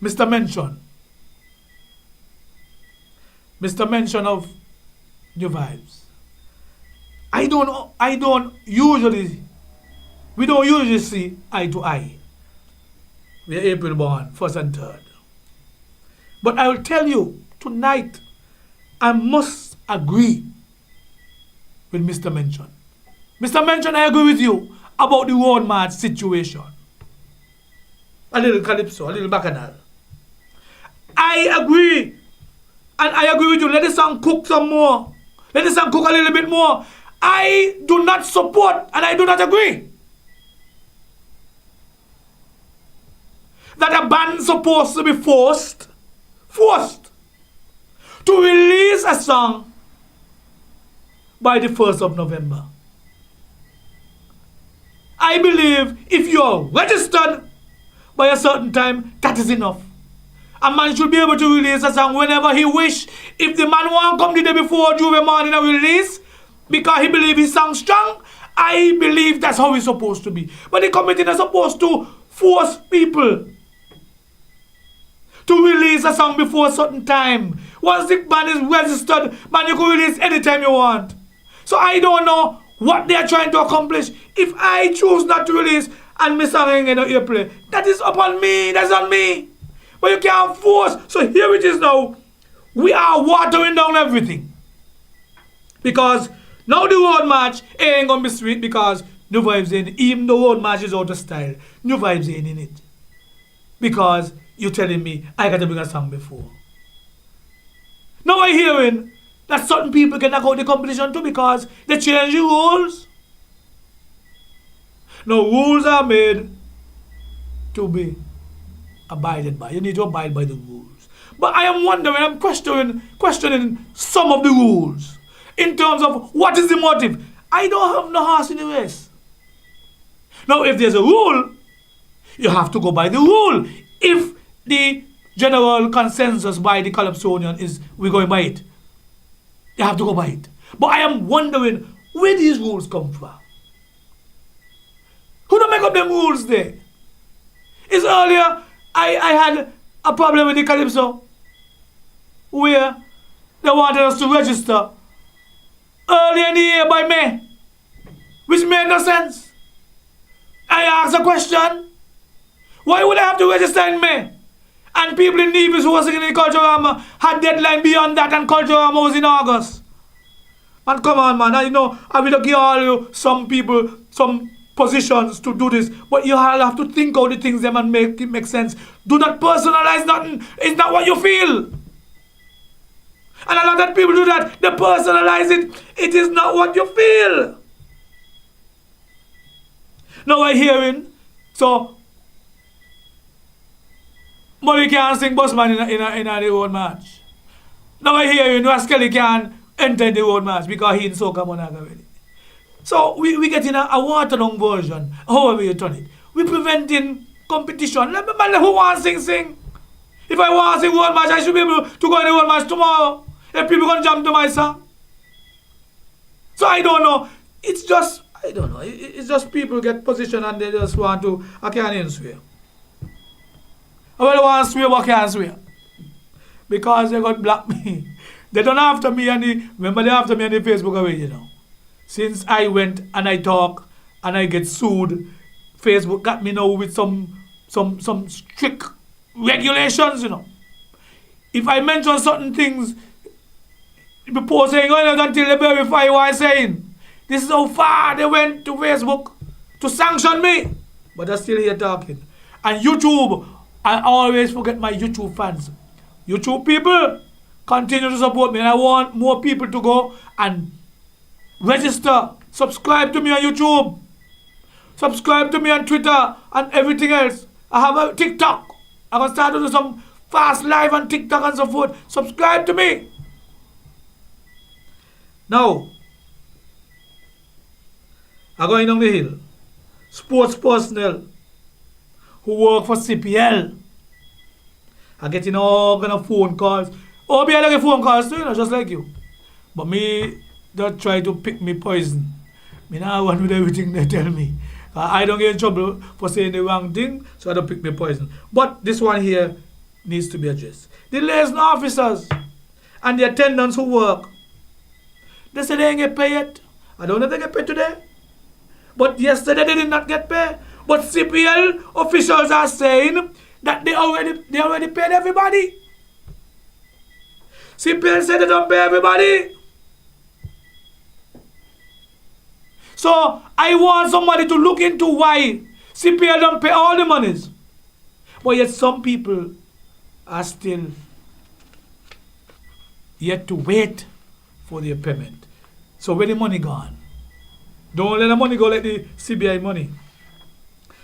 Mr. Mention of New Vibes. We don't usually see eye to eye. We are April born, 1st and 3rd. But I will tell you, tonight, I must agree with Mr. Mention. Mr. Mention, I agree with you about the road march situation. A little Calypso, a little Bacchanal. I agree. And I agree with you. Let the song cook some more. Let the song cook a little bit more. I do not support and I do not agree that a band is supposed to be forced to release a song by the 1st of November. I believe if you're registered by a certain time, that is enough. A man should be able to release a song whenever he wish. If the man want to come the day before Juve morning and release, because he believe his song strong, I believe that's how it's supposed to be. But the committee is supposed to force people to release a song before a certain time. Once the band is registered, man, you can release anytime you want. So I don't know what they are trying to accomplish. If I choose not to release and my song ain't gonna play, that is upon me, that's on me. But you can't force. So here it is now. We are watering down everything. Because now the road march ain't gonna be sweet because New Vibes ain't. Even the road march is out of style, New Vibes ain't in it. Because you're telling me I got to bring a song before. Now I'm hearing that certain people can knock out the competition too because they change the rules. Now rules are made to be abided by. You need to abide by the rules. But I am wondering, I'm questioning some of the rules in terms of what is the motive. I don't have no horse in the race. Now, if there's a rule, you have to go by the rule. If the general consensus by the Calypso Union is we're going by it, you have to go by it. But I am wondering where these rules come from. Who don't make up them rules there? It's earlier I had a problem with the Calypso where they wanted us to register early in the year by May, which made no sense. I asked a question, why would I have to register in May? And people in Nevis who were singing in Culturama had deadline beyond that and Culturama was in August. Man, come on, man, I know I will give all you some people, some positions to do this, but you all have to think out the things them and make it make sense. Do not personalize nothing. It's not what you feel. And a lot of people do that. They personalize it. It is not what you feel. Now I'm hearing, so Molly can't sing Bossman in the road match. Now I'm hearing Rascally can't enter the road match because he in Soca Monaga already. So we get in a watered-down version, however you turn it. We preventing competition. Let me man who wants to sing. If I want to sing world match, I should be able to go in the world match tomorrow. If people gonna jump to my song. So I don't know. It's just, I don't know. It's just people get position and they just want to, I can't even swear. I really want to swear, but I can't swear. Because they got block me. They don't after me remember they after me on the Facebook already, you know. Since I went and I talk and I get sued, Facebook got me now with some strict regulations, you know. If I mention certain things, before saying, oh, until they verify what I'm saying. This is how far they went to Facebook to sanction me. But they're still here talking. And YouTube, I always forget my YouTube fans. YouTube people, continue to support me. And I want more people to go and register. Subscribe to me on YouTube. Subscribe to me on Twitter and everything else. I have a TikTok. I'm going to start to do some fast live on TikTok and so forth. Subscribe to me. Now, I'm going down the hill. Sports personnel who work for CPL are getting all kind of phone calls. Oh, I get phone calls too, you know, just like you. But me, they try to pick me poison. Me now want with everything they tell me. I don't get in trouble for saying the wrong thing, so I don't pick me poison. But this one here needs to be addressed. The liaison officers and the attendants who work, they say they ain't get paid yet. I don't know if they get paid today. But yesterday they did not get paid. But CPL officials are saying that they already paid everybody. CPL said they don't pay everybody. So I want somebody to look into why CPL don't pay all the monies. But yet some people are still yet to wait for their payment. So where the money gone? Don't let the money go like the CBI money.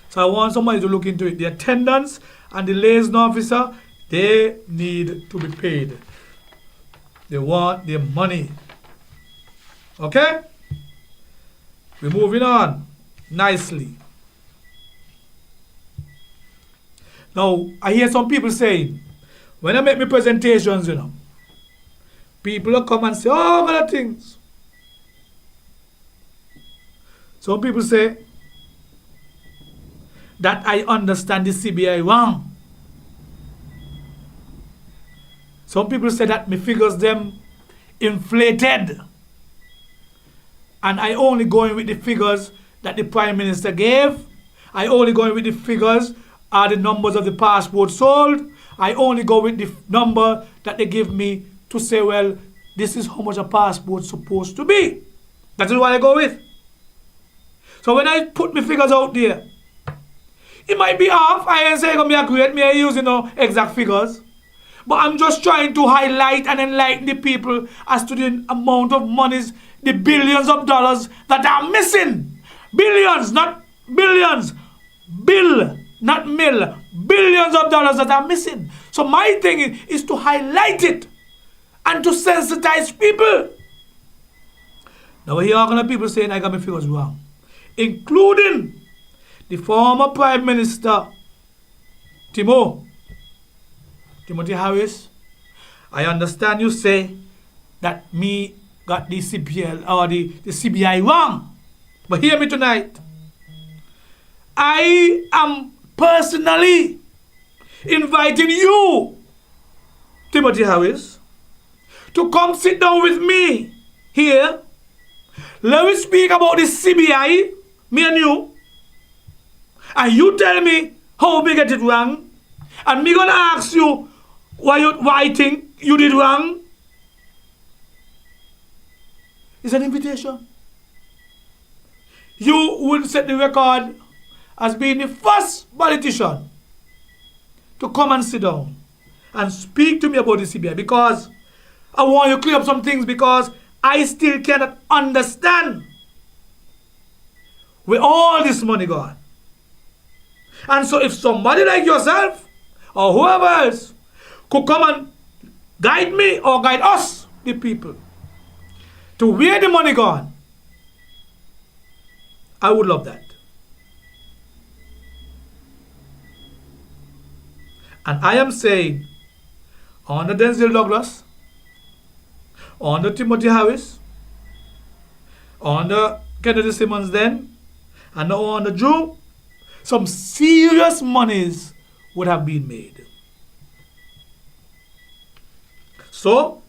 So I want somebody to look into it. The attendants and the liaison officer, they need to be paid. They want their money. Okay? We're moving on nicely. Now, I hear some people saying, when I make my presentations, you know, people will come and say, oh, other things. Some people say that I understand the CBI wrong. Some people say that my figures them inflated. And I only going with the figures that the Prime Minister gave. I only going with the figures are the numbers of the passports sold. I only go with the number that they give me to say, well, this is how much a passport's supposed to be. That is what I go with. So when I put my figures out there, it might be off. I ain't saying I'm accurate, me using no exact figures. But I'm just trying to highlight and enlighten the people as to the amount of monies, the billions of dollars that are missing. Billions, not billions. Bill, not mill. Billions of dollars that are missing. So my thing is to highlight it and to sensitize people. Now we hear all kind of people saying I got my figures wrong, including the former Prime Minister Timothy Harris. I understand you say that me got the CPL or the CBI wrong. But hear me tonight. I am personally inviting you, Timothy Harris, to come sit down with me here. Let me speak about the CBI, me and you. And you tell me how we get it wrong. And me gonna ask you why I think you did wrong. It's an invitation. You will set the record as being the first politician to come and sit down and speak to me about the CBI, because I want you to clear up some things because I still cannot understand where all this money gone. And so if somebody like yourself or whoever else could come and guide me or guide us, the people, to where the money gone, I would love that. And I am saying, under Denzel Douglas, under Timothy Harris, under Kennedy Simmons then, and now under Drew, some serious monies would have been made. So,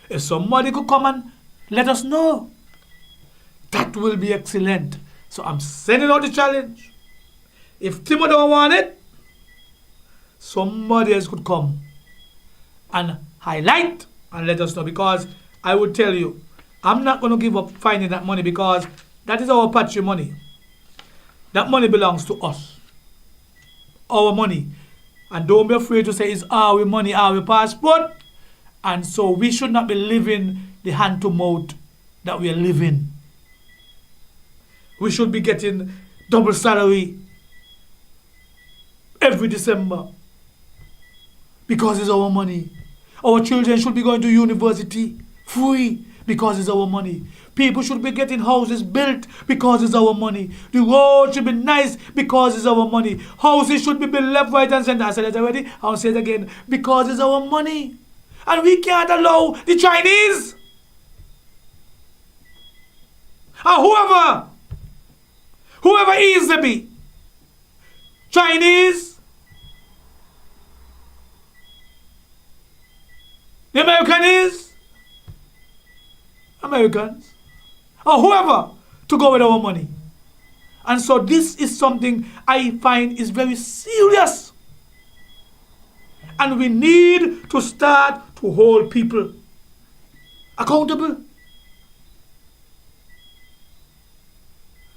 if somebody could come and let us know, that will be excellent. So I'm sending out the challenge. If Timo don't want it, somebody else could come and highlight and let us know, because I would tell you, I'm not going to give up finding that money because that is our patchy money. That money belongs to us. Our money. And don't be afraid to say it's our money, our passport. And so we should not be living the hand to mouth that we are living. We should be getting double salary every December because it's our money. Our children should be going to university free because it's our money. People should be getting houses built because it's our money. The road should be nice because it's our money. Houses should be built left, right, and center. I said it already. I'll say it again. Because it's our money. And we can't allow the Chinese and whoever is to be, Chinese, the Americans, or whoever, to go with our money. And so this is something I find is very serious. And we need to start to hold people accountable.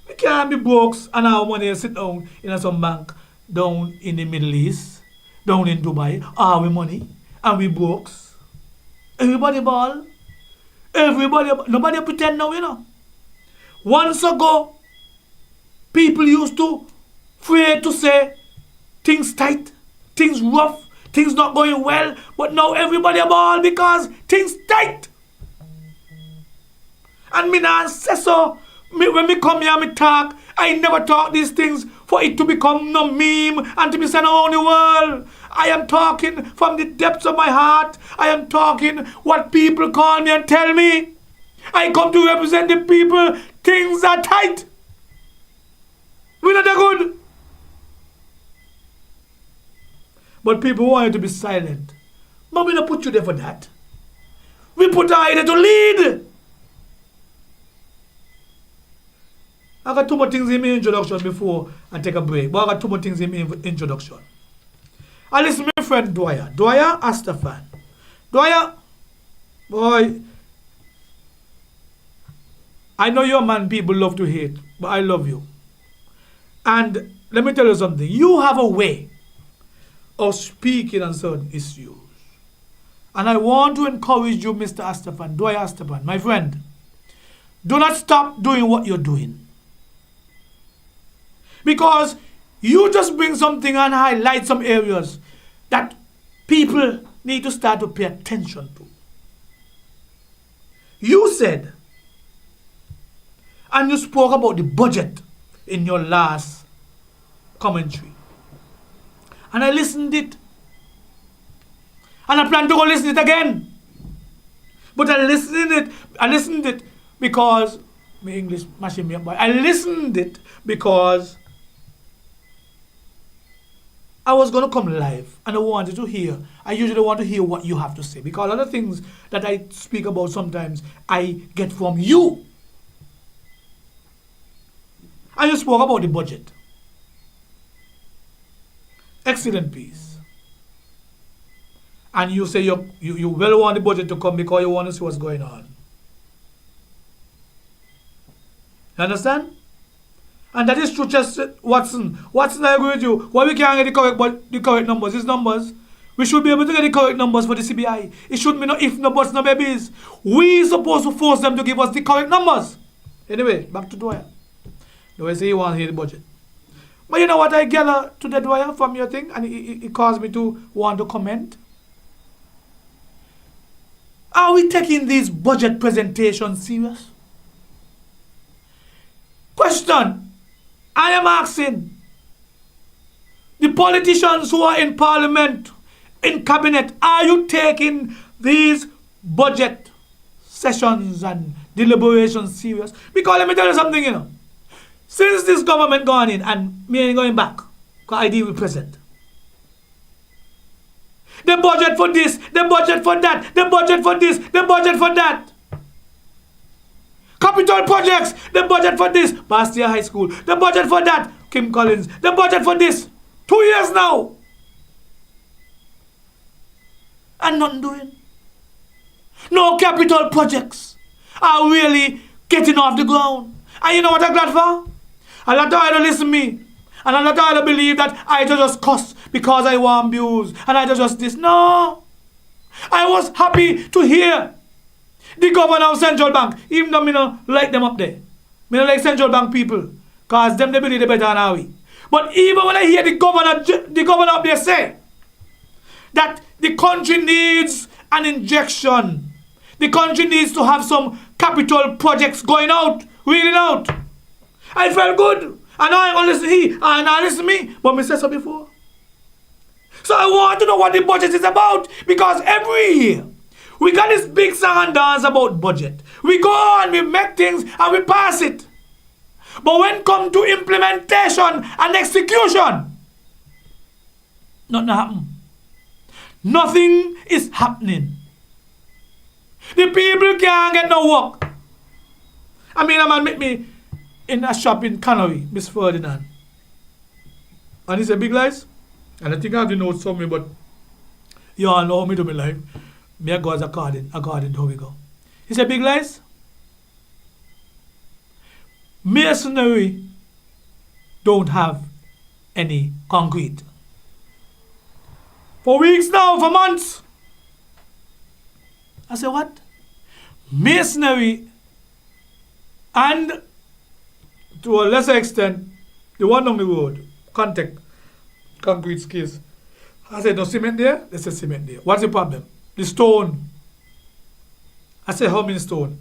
We can't be broke and our money sit down in some bank down in the Middle East, down in Dubai, our money, and we broke. Everybody ball. Nobody pretend now, you know. Once ago, people used to afraid to say things tight, things rough, things not going well, but now everybody ball because things tight. And me nah say so. When me come here, me talk, I never talk these things for it to become no meme and to be sent around the world. I am talking from the depths of my heart. I am talking what people call me and tell me. I come to represent the people. Things are tight. We're not that good. But people want you to be silent. But we don't put you there for that. We put you there to lead. I got two more things in my introduction before I take a break. But I got two more things in my introduction. I listen to my friend Dwyer. Dwyer Astafan. Dwyer, boy, I know you're a man people love to hate, but I love you. And let me tell you something. You have a way of speaking on certain issues. And I want to encourage you, Mr. Astafan, Dwyer Astafan, my friend. Do not stop doing what you're doing. Because you just bring something and highlight some areas that people need to start to pay attention to. You said, and you spoke about the budget in your last commentary. And I listened it. And I plan to go listen it again. But I listened it because my English mashing me up. I listened it because I was going to come live and I wanted to hear. I usually want to hear what you have to say because other things that I speak about sometimes I get from you. And you spoke about the budget. Excellent piece. And you say you well want the budget to come because you want to see what's going on. You understand? And that is true, just Watson. Watson, I agree with you. Why we can't get the correct numbers? These numbers, We should be able to get the correct numbers for the CBI. It shouldn't be no if, no buts, no babies. We supposed to force them to give us the correct numbers. Anyway, back to Dwyer. Dwyer say he wants to hear the budget. But you know what I gather to the Dwyer from your thing? And it caused me to want to comment. Are we taking these budget presentations serious? Question. I am asking the politicians who are in parliament, in cabinet, are you taking these budget sessions and deliberations serious? Because let me tell you something, you know. Since this government gone in, and me ain't going back, because I deal with present. The budget for this, the budget for that, the budget for this, the budget for that. Capital projects, the budget for this, Bastia High School, the budget for that, Kim Collins, the budget for this. 2 years now. And nothing doing. No capital projects are really getting off the ground. And you know what I'm glad for? A lot of I don't listen to me. And a lot of I don't believe that I just cuss because I want views. And I just this. No. I was happy to hear the governor of Central Bank, even though I don't like them up there. I don't like Central Bank people. Because them they believe they better than we. But even when I hear the governor up there say that the country needs an injection, the country needs to have some capital projects going out, wheeling out, I felt good. I know I'm going to listen to he, and I listen to me, but I said so before. So I want to know what the budget is about, because every year we got this big song and dance about budget. We go on, we make things, and we pass it. But when it comes to implementation and execution, nothing happen. Nothing is happening. The people can't get no work. I mean, a man met me in a shop in Canary, Miss Ferdinand. And he said, Big Lies. And I think I have the notes somewhere, but you all know me to my life. Me go as according to how we go. He said, Big Lies. Masonry don't have any concrete. For weeks now, for months. I said, what? Masonry and to a lesser extent, the one on the road, contact, concrete skills. I said, no cement there? They said cement there. What's the problem? The stone. I said, how many stone?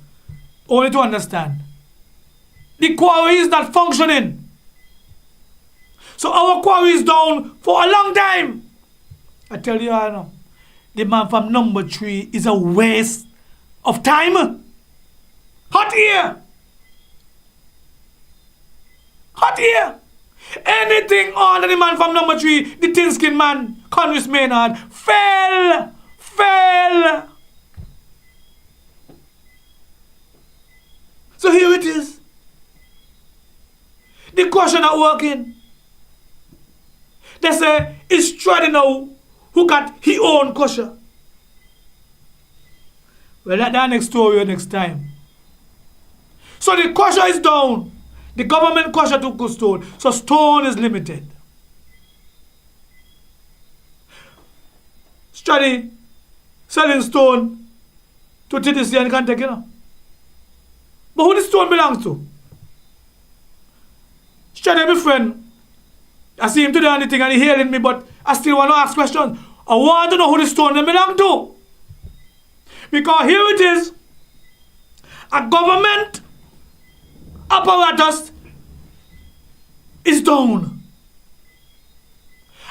Only to understand. The quarry is not functioning. So our quarry is down for a long time. I tell you, I know. The man from number 3 is a waste of time. Hot ear. Hot ear. Anything under the man from number 3, the thin skin man, Congress Maynard, fell. So here it is. The crusher not working. They say it's Strady now who got his own crusher. Well, that's the next story next time. So the crusher is down. The government crusher took good stone. So stone is limited. Strady selling stone to TDC and can't take it. But who the stone belongs to? Strady, my friend, I see him today on the thing and he hailing me, but I still want to ask questions. I want to know who the stone belongs to. Because here it is, a government apparatus is down.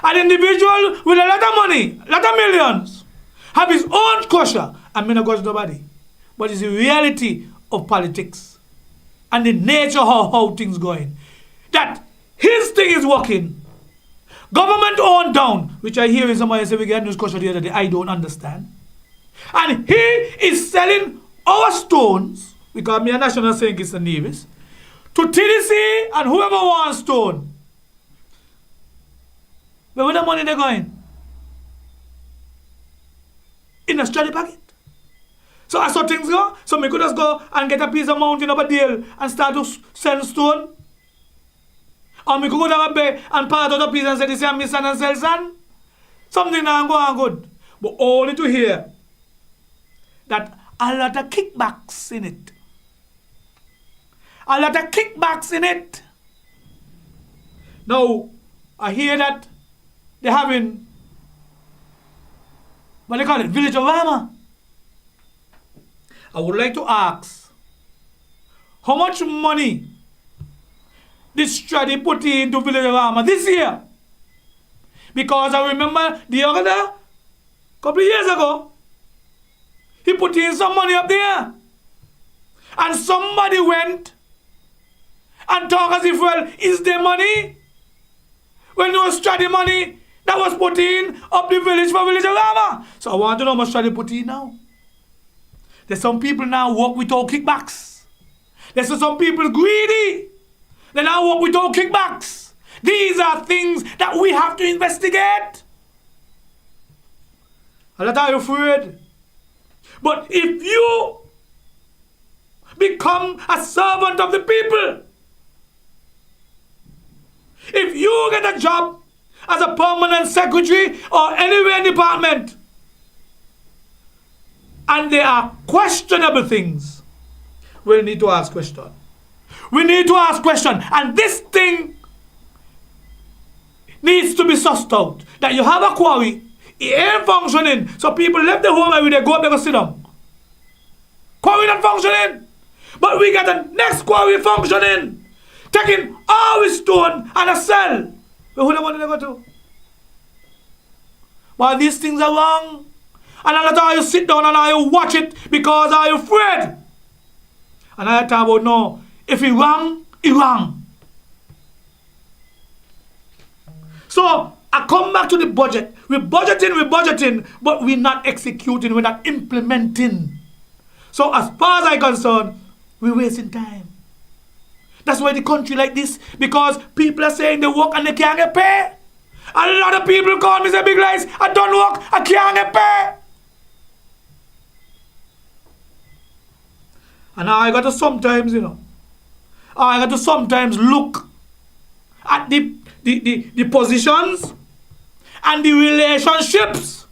An individual with a lot of money, a lot of millions, have his own crusher. I mean, not goes nobody. But it's the reality of politics and the nature of how things going. That his thing is working. Government owned down, which I hear in somebody say we get news crusher the other day. I don't understand. And he is selling our stones, because me a national saying it's a Nevis, to TDC and whoever wants stone. But where the money they're going? In a Strady packet. So I saw things go. So me could just go and get a piece of mountain up a deal and start to sell stone. Or me could go down a bay and part out a piece and say this is a miss and sell sand. something now go on good. But only to hear that a lot of kickbacks in it. A lot of kickbacks in it. Now, I hear that they're having, what they call it, Village of Rama. I would like to ask, how much money did Strady put into Village of Rama this year? Because I remember the other couple of years ago, he put in some money up there. And somebody went and talked as if, well, is there money? Well, no Strady money that was put in up the village for Village of Rama. So I want to know how much Strady put in now. There's some people now work without kickbacks. There's some people greedy. They now work without kickbacks. These are things that we have to investigate. A lot are afraid. But if you become a servant of the people, if you get a job as a permanent secretary or anywhere in department, and there are questionable things, we'll need to ask questions. We need to ask questions. And this thing needs to be sussed out. That you have a quarry, it ain't functioning. So people left the home and they go up there and sit down. Quarry not functioning. But we get the next quarry functioning. Taking all his stone and a cell. But who the money they go to? Well, these things are wrong. And a lot of you sit down and you watch it because are you afraid? And I talk about no, if he wrong, he wrong. So I come back to the budget. We're budgeting, but we're not executing, we're not implementing. So as far as I'm concerned, we're wasting time. That's why the country like this, because people are saying they work and they can't get paid. A lot of people call me and say, Big Lies, I don't work, I can't get paid. And I got to sometimes, I got to sometimes look at the positions and the relationships.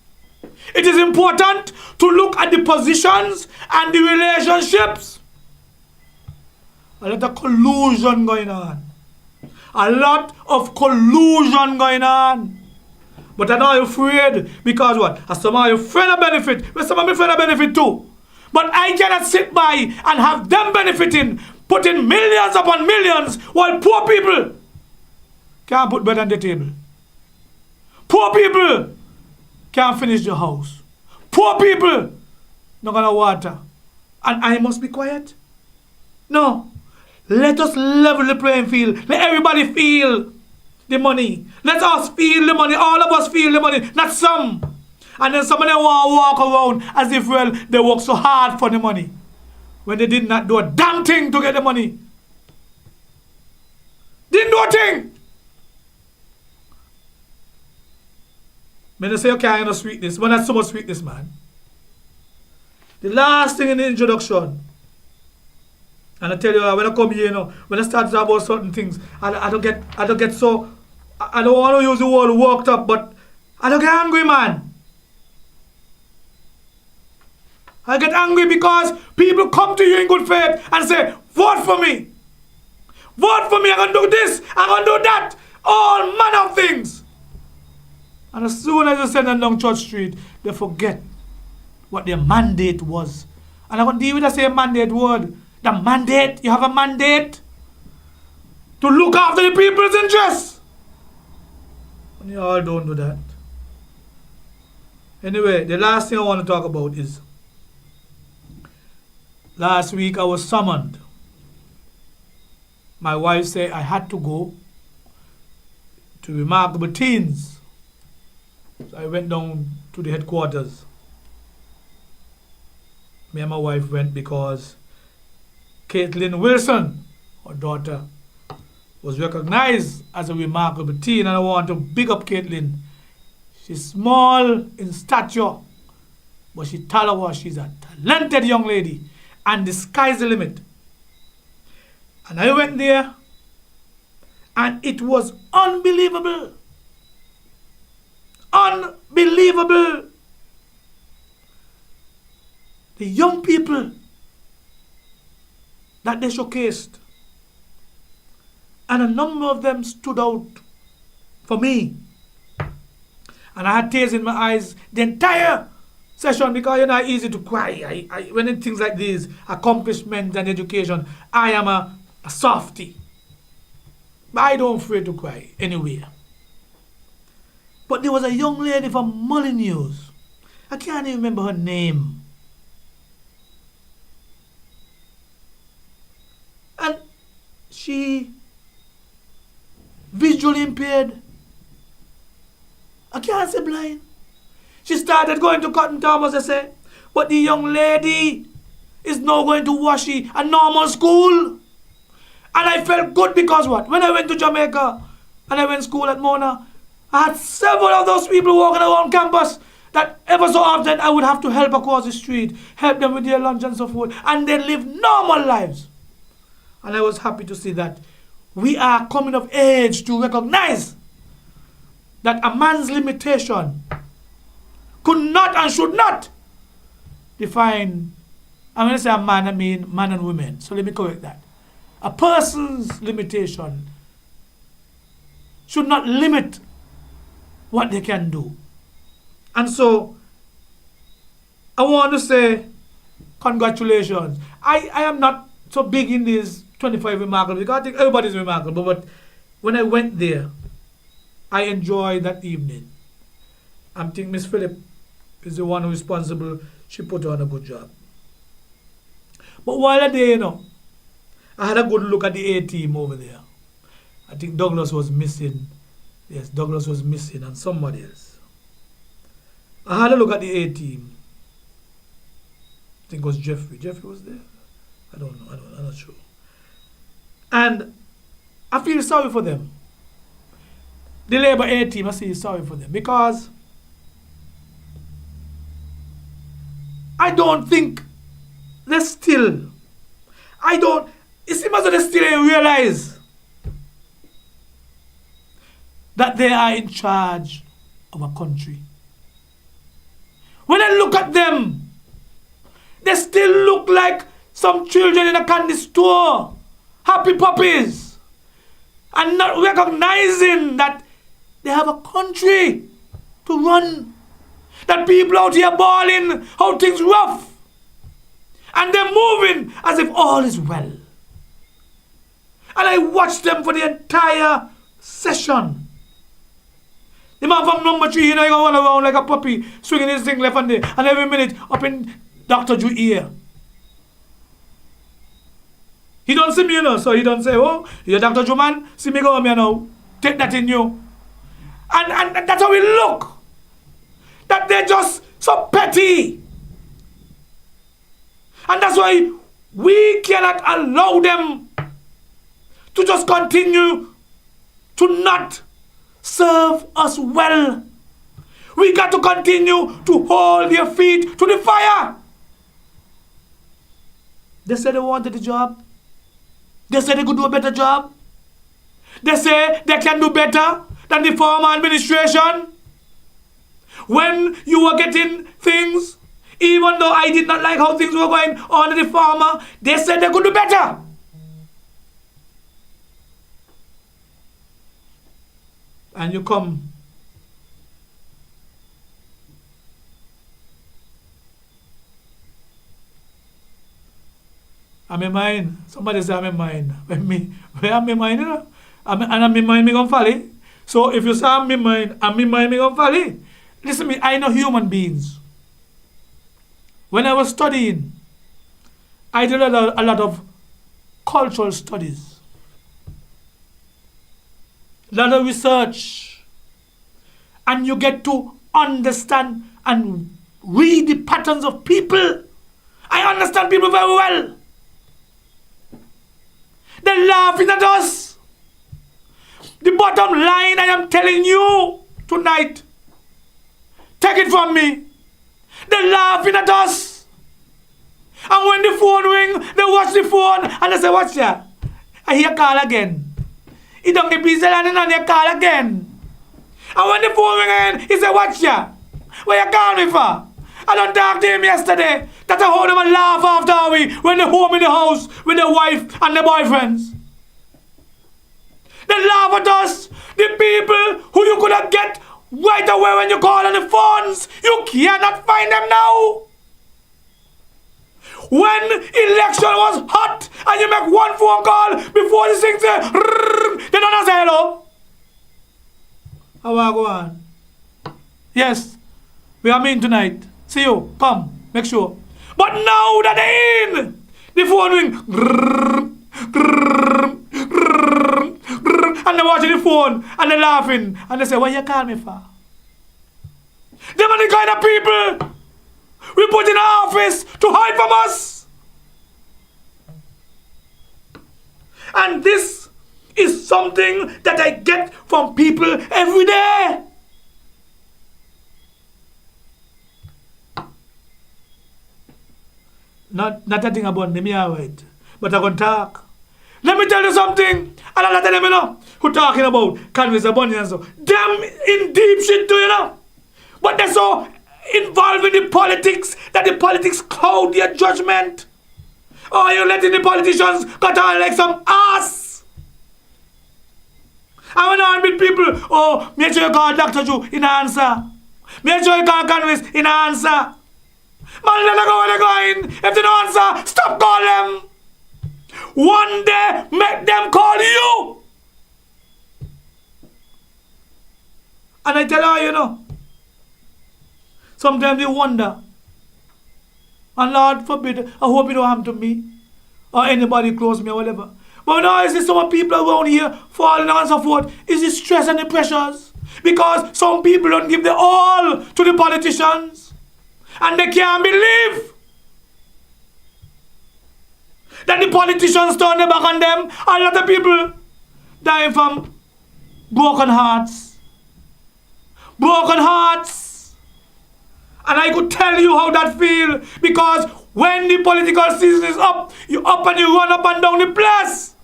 It is important to look at the positions and the relationships. A lot of collusion going on. A lot of collusion going on. But I know you're afraid because what? As some of your friends benefit, well, some of my friends benefit too. But I cannot sit by and have them benefiting, putting millions upon millions, while poor people can't put bread on the table. Poor people can't finish the house. Poor people not gonna water. And I must be quiet? No. Let us level the playing field. Let everybody feel the money. Let us feel the money. All of us feel the money, not some. And then some of them want to walk around as if, well, they work so hard for the money when they did not do a damn thing to get the money. Didn't do a thing. When they say, okay, I know sweetness, but not so much sweetness, man. The last thing in the introduction, and I tell you, when I come here, when I start to talk about certain things, I don't get so, I don't want to use the word worked up, but I don't get angry, man. I get angry because people come to you in good faith and say, vote for me. Vote for me, I'm going to do this, I'm going to do that. All manner of things. And as soon as you send them down Church Street, they forget what their mandate was. And I'm going to deal with the same mandate word. The mandate, you have a mandate to look after the people's interests. And you all don't do that. Anyway, the last thing I want to talk about is, last week I was summoned. My wife said I had to go to Remarkable Teens. So I went down to the headquarters. Me and my wife went because Caitlin Wilson, her daughter, was recognized as a remarkable teen, and I want to big up Caitlin. She's small in stature, but she's a talented young lady, and the sky's the limit. And I went there, and it was unbelievable. unbelievable. The young people that they showcased, and a number of them stood out for me. And I had tears in my eyes the entire session because you're not easy to cry. When in things like these, accomplishment and education, I am a softie. But I don't afraid to cry anywhere. But there was a young lady from Molyneux. I can't even remember her name. And she visually impaired. I can't say blind. She started going to Cotton Town, as I say. But the young lady is now going to Washi, a normal school. And I felt good because what? When I went to Jamaica and I went to school at Mona, I had several of those people walking around campus that ever so often I would have to help across the street, help them with their lunch and so forth, and they live normal lives. And I was happy to see that we are coming of age to recognize that a man's limitation could not and should not define, I'm going to say a man, I mean man and women. So let me correct that. A person's limitation should not limit what they can do. And so I want to say congratulations. I am not so big in these 25 remarkable because I think everybody's remarkable, but when I went there, I enjoyed that evening. I think Miss Phillip is the one who is responsible. She put on a good job. But while I'm there, I had a good look at the A team over there. I think Douglas was missing. Yes, Douglas was missing and somebody else. I had a look at the A team. I think it was Jeffrey. Jeffrey was there? I don't know. I'm not sure. And I feel sorry for them. The Labour A team, I feel sorry for them because I don't think they still, it seems as though they still realize that they are in charge of a country. When I look at them, they still look like some children in a candy store, happy puppies, and not recognizing that they have a country to run, that people out here bawling how things rough, and they're moving as if all is well. And I watched them for the entire session. The man from number 3, he go run around like a puppy, swinging his thing left and right, and every minute up in Dr. Drew ear. He don't see me, so he don't say, oh, you're Dr. Drew man, see me go home here now, take that in you. And that's how we look. That they're just so petty. And that's why we cannot allow them to just continue to not serve us well. We got to continue to hold their feet to the fire. They said they wanted the job. They said they could do a better job. They say they can do better than the former administration. When you were getting things, even though I did not like how things were going on in the former, they said they could do better. And you come I'm in mind. Somebody say I'm in mind. Where I'm in mind, And I'm in mind, me gonna fall. So if you say I'm in mind, me gonna fall. Listen me, I know human beings. When I was studying, I did a lot of cultural studies. A lot of research. And you get to understand and read the patterns of people. I understand people very well. They're laughing at us. The bottom line, I am telling you tonight, take it from me, they're laughing at us. And when the phone ring, they watch the phone and they say, watch ya, I hear call again. He don't get busy and they call again. And when the phone ring in, he said, watch ya. Where you call me for? I don't talk to him yesterday. That's how them a laugh after we when they home in the house with the wife and the boyfriends. They laugh at us, the people who you could have get right away when you call on the phones. You cannot find them now. When election was hot and you make one phone call before the thing say, they don't say hello. How are you going? Yes, we are mean tonight. See you. Come. Make sure. But now that they're in, the phone ring. And they're watching the phone and they're laughing. And they say, what you call me for? Them are the kind of people we put in our office to hide from us. And this is something that I get from people every day. Not a thing about them, yeah, right. But I can talk. Let me tell you something. And a lot of them, you know, who talking about canvas abundance and so. Them in deep shit too, you know. But they're so involved in the politics that the politics cloud their judgment. Or you letting the politicians cut on like some ass. And when I meet people, oh, make sure you call Dr. Ju in answer. Make sure you call canvas in answer. Man, let them go where they're going. If they don't answer, stop calling them. One day, make them call you. And I tell you, you know, sometimes you wonder, and Lord forbid, I hope it don't happen to me, or anybody close me or whatever. But now I see some people around here falling and so forth. Is the stress and the pressures? Because some people don't give their all to the politicians. And they can't believe that the politicians turn their back on them. A lot of people dying from broken hearts. Broken hearts. And I could tell you how that feels. Because when the political season is up, you up and you run up and down the place.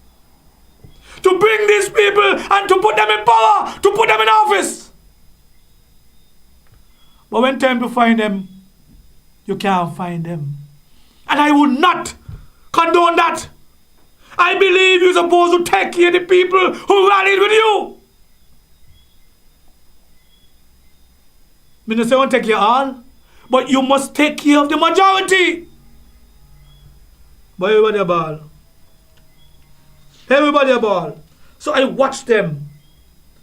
To bring these people and to put them in power. To put them in office. But when time to find them, you can't find them. And I would not condone that. I believe you're supposed to take care of the people who rallied with you. I don't say I won't take care of all, but you must take care of the majority. But everybody a ball. Everybody a ball. So I watch them,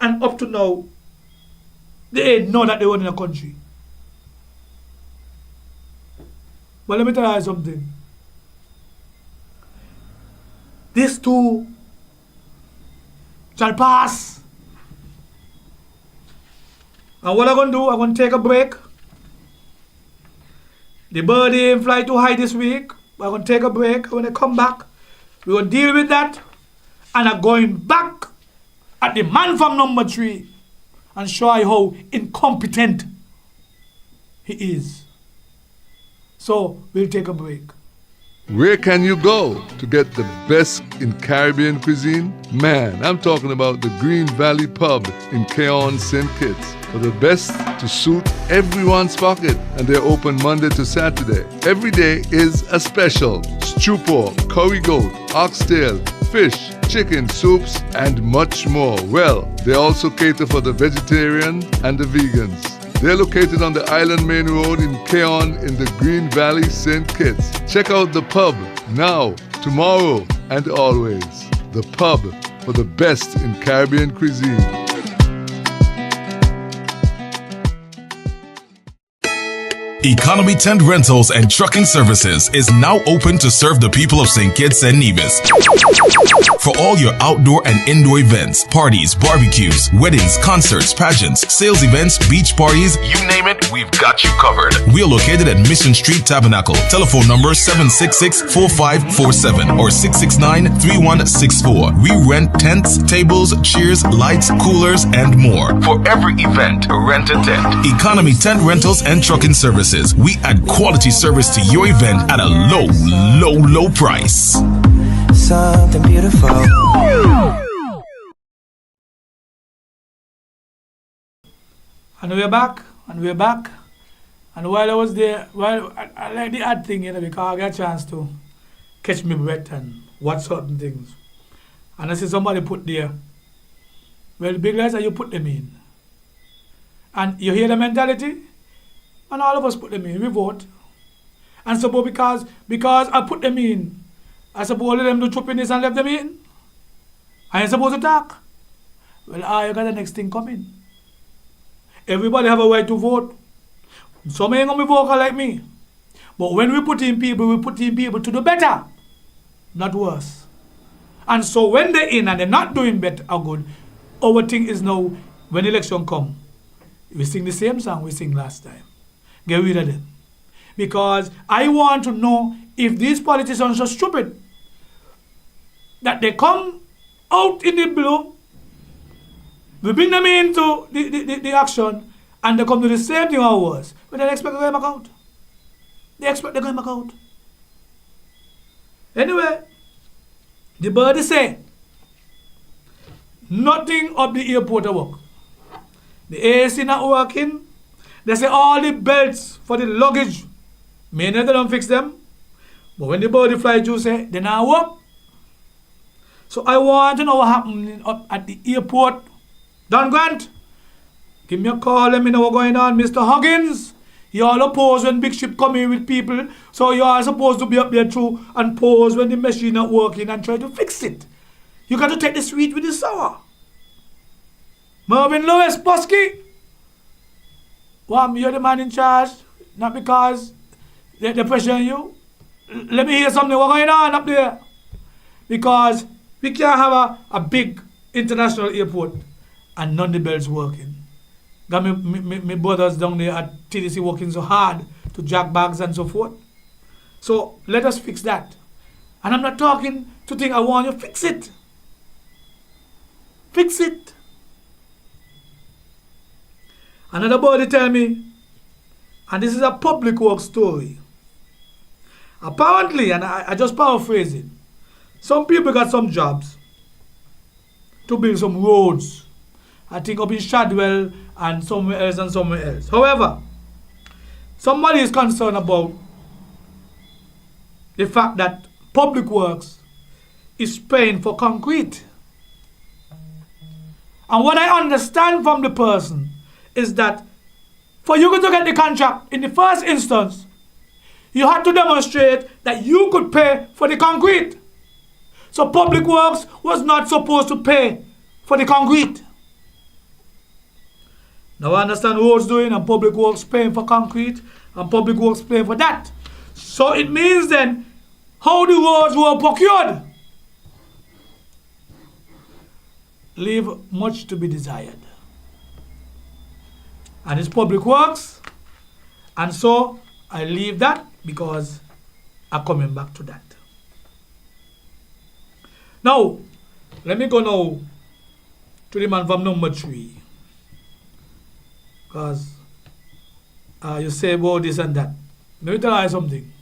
and up to now, they ain't know that they were in a country. But let me tell you something. This too shall pass. And what I'm going to do, I'm going to take a break. The bird ain't fly too high this week. I'm going to take a break. When I come back, we're going to deal with that. And I'm going back at the man from number 3 and show you how incompetent he is. So, we'll take a break. Where can you go to get the best in Caribbean cuisine? Man, I'm talking about the Green Valley Pub in Cayon, St. Kitts. For the best to suit everyone's pocket. And they're open Monday to Saturday. Every day is a special. Stew pork, curry goat, oxtail, fish, chicken, soups, and much more. Well, they also cater for the vegetarian and the vegans. They're located on the Island Main Road in Cayon in the Green Valley, St. Kitts. Check out the pub now, tomorrow, and always. The pub for the best in Caribbean cuisine. Economy Tent Rentals and Trucking Services is now open to serve the people of St. Kitts and Nevis. For all your outdoor and indoor events, parties, barbecues, weddings, concerts, pageants, sales events, beach parties, you name it, we've got you covered. We are located at Mission Street Tabernacle. Telephone number 766-4547 or 669-3164. We rent tents, tables, chairs, lights, coolers, and more. For every event, rent a tent. Economy Tent Rentals and Trucking Services. We add quality service to your event at a low price. Something beautiful. And we're back, and we're back. And while I was there, I like the odd thing, because I got a chance to catch my breath and watch certain things. And I see somebody put there, well, the big lights are you put them in. And you hear the mentality? And all of us put them in, we vote. And suppose because I put them in, I suppose let them do choppiness and left them in. I ain't supposed to talk. Well, you got the next thing coming. Everybody have a right to vote. Some ain't gonna be vocal like me. But when we put in people to do better, not worse. And so when they're in and they're not doing better or good, our thing is now, when election come, we sing the same song we sing last time. Get rid of them. Because I want to know if these politicians are stupid, that they come out in the blue, we bring them into the action, and they come to the same thing or worse. But they expect they're going back out. They expect they're going back out. Anyway, the birdie say, nothing of the airport work. The AC not working. They say all the belts for the luggage, many of them don't fix them. But when the birdie fly through say, they not work. So I want to know what happened up at the airport. Don Grant, give me a call, let me know what's going on. Mr. Huggins, you all oppose when big ship come in with people, so you are supposed to be up there too and pause when the machine not working and try to fix it. You got to take the sweet with the sour. Mervyn Lewis, Bosky, well, you're the man in charge, not because they're pressuring you. Let me hear something, what's going on up there? Because we can't have a big international airport and none of the bells working. Got me brothers down there at TDC working so hard to jack bags and so forth. So let us fix that. And I'm not talking to think I want you, fix it. Fix it. Another body tell me, and this is a public work story. Apparently, and I just paraphrase it, some people got some jobs to build some roads. I think up in Shadwell and somewhere else. However, somebody is concerned about the fact that public works is paying for concrete. And what I understand from the person is that for you to get the contract in the first instance, you had to demonstrate that you could pay for the concrete. So public works was not supposed to pay for the concrete. Now I understand roads doing and public works paying for concrete and public works paying for that. So it means then how the roads were procured leave much to be desired. And it's public works, and so I leave that because I'm coming back to that. Now, let me go now to the man from number 3. Because you say about this and that. Let me tell you something.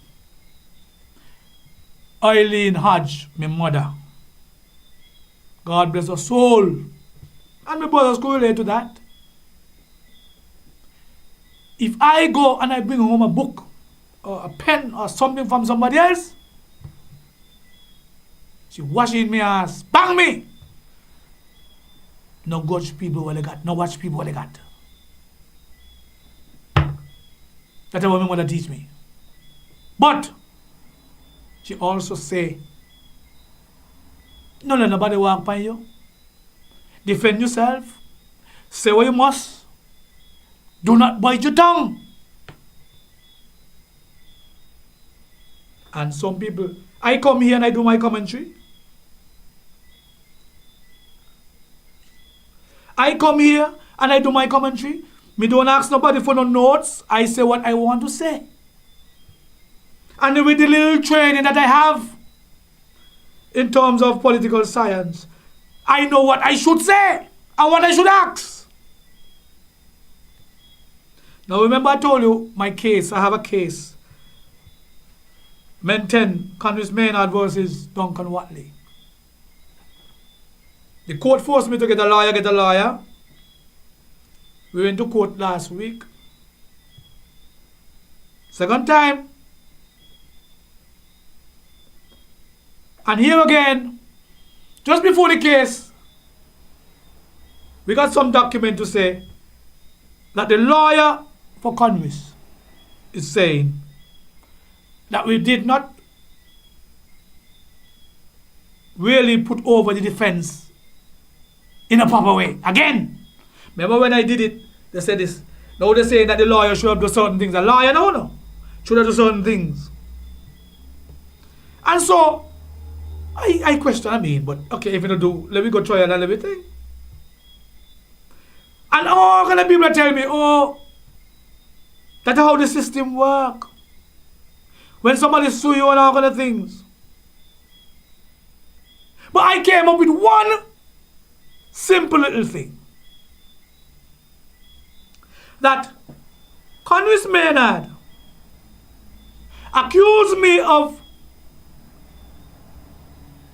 Eileen Hodge, my mother, God bless her soul, and my brothers could relate to that. If I go and I bring home a book or a pen or something from somebody else, she washing me ass, bang me. No watch people what they got. No watch people what they got. That's what my mother teach me. But she also say, no let nobody walk by you. Defend yourself. Say what you must. Do not bite your tongue. And some people, I come here and I do my commentary. I come here and I do my commentary. Me don't ask nobody for no notes. I say what I want to say. And with the little training that I have in terms of political science, I know what I should say and what I should ask. Now remember I told you my case, I have a case. Men 10, Congress Maynard versus Duncan Watley. The court forced me to get a lawyer. We went to court last week. Second time. And here again, just before the case, we got some document to say that the lawyer for Conwys is saying that we did not really put over the defense in a proper way. Again, remember when I did it, they said this. Now they're saying that the lawyer should have done certain things. The lawyer, no, should have done certain things. And so, I question, but okay, if you don't do, let me go try and everything. And all kind of people tell me, that's how the system work. When somebody sue you and all kind of things. But I came up with one simple little thing. That Conwys Maynard accused me of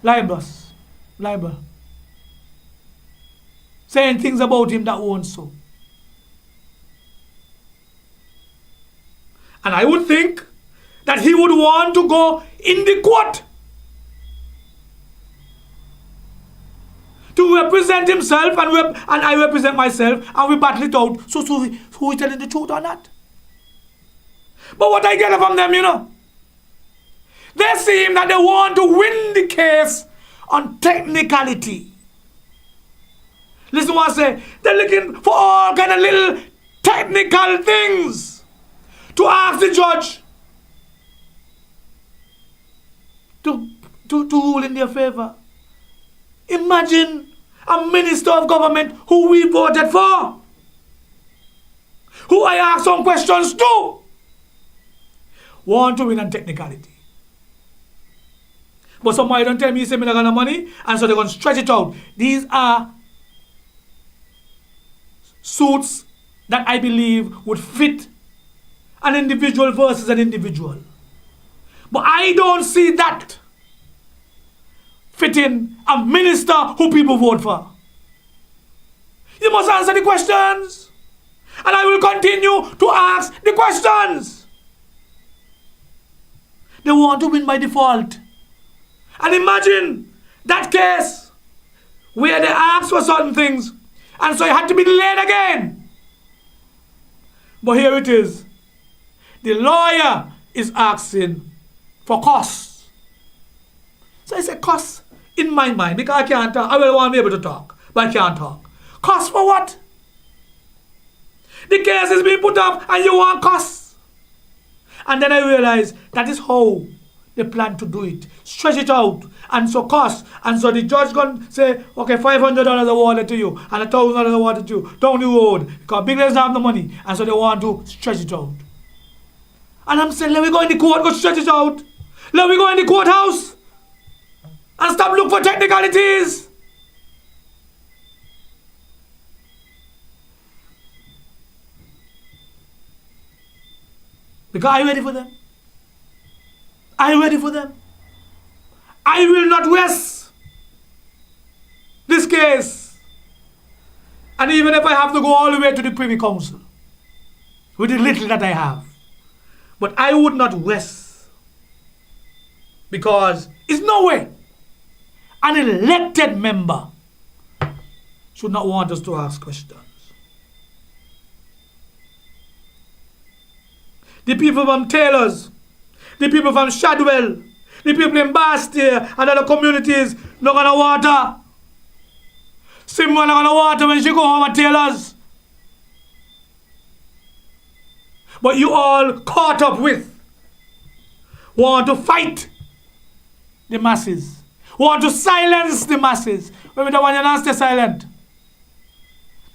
libel. Saying things about him that weren't so. And I would think that he would want to go in the court to represent himself, and I represent myself, and we battle it out. So who is telling the truth or not? But what I get from them, they seem that they want to win the case on technicality. Listen what I say. They're looking for all kind of little technical things to ask the judge to rule in their favor. Imagine a minister of government who we voted for, who I asked some questions to, want to win on technicality. But somebody don't tell me say me not got money, and so they're going to stretch it out. These are suits that I believe would fit an individual versus an individual. But I don't see that fitting a minister who people vote for. You must answer the questions. And I will continue to ask the questions. They want to win by default. And imagine that case where they asked for certain things and so it had to be delayed again. But here it is. The lawyer is asking for costs. So I say costs in my mind because I can't talk. I will want to be able to talk, but I can't talk. Costs for what? The case is being put up and you want costs. And then I realize that is how they plan to do it. Stretch it out. And so cost. And so the judge going to say, okay, $500 awarded to you and $1,000 awarded to you down the road because big doesn't have the money. And so they want to stretch it out. And I'm saying, let me go in the court, go stretch it out. Let me go in the courthouse and stop looking for technicalities. Because I'm ready for them. I'm ready for them. I will not waste this case. And even if I have to go all the way to the Privy Council with the little that I have. But I would not waste. Because it's no way an elected member should not want us to ask questions. The people from Taylors, the people from Shadwell, the people in Bastille and other communities not gonna water. Simran not gonna water when she go home at Taylors. But you all caught up with want to fight the masses, want to silence the masses. Maybe the one you don't stay silent.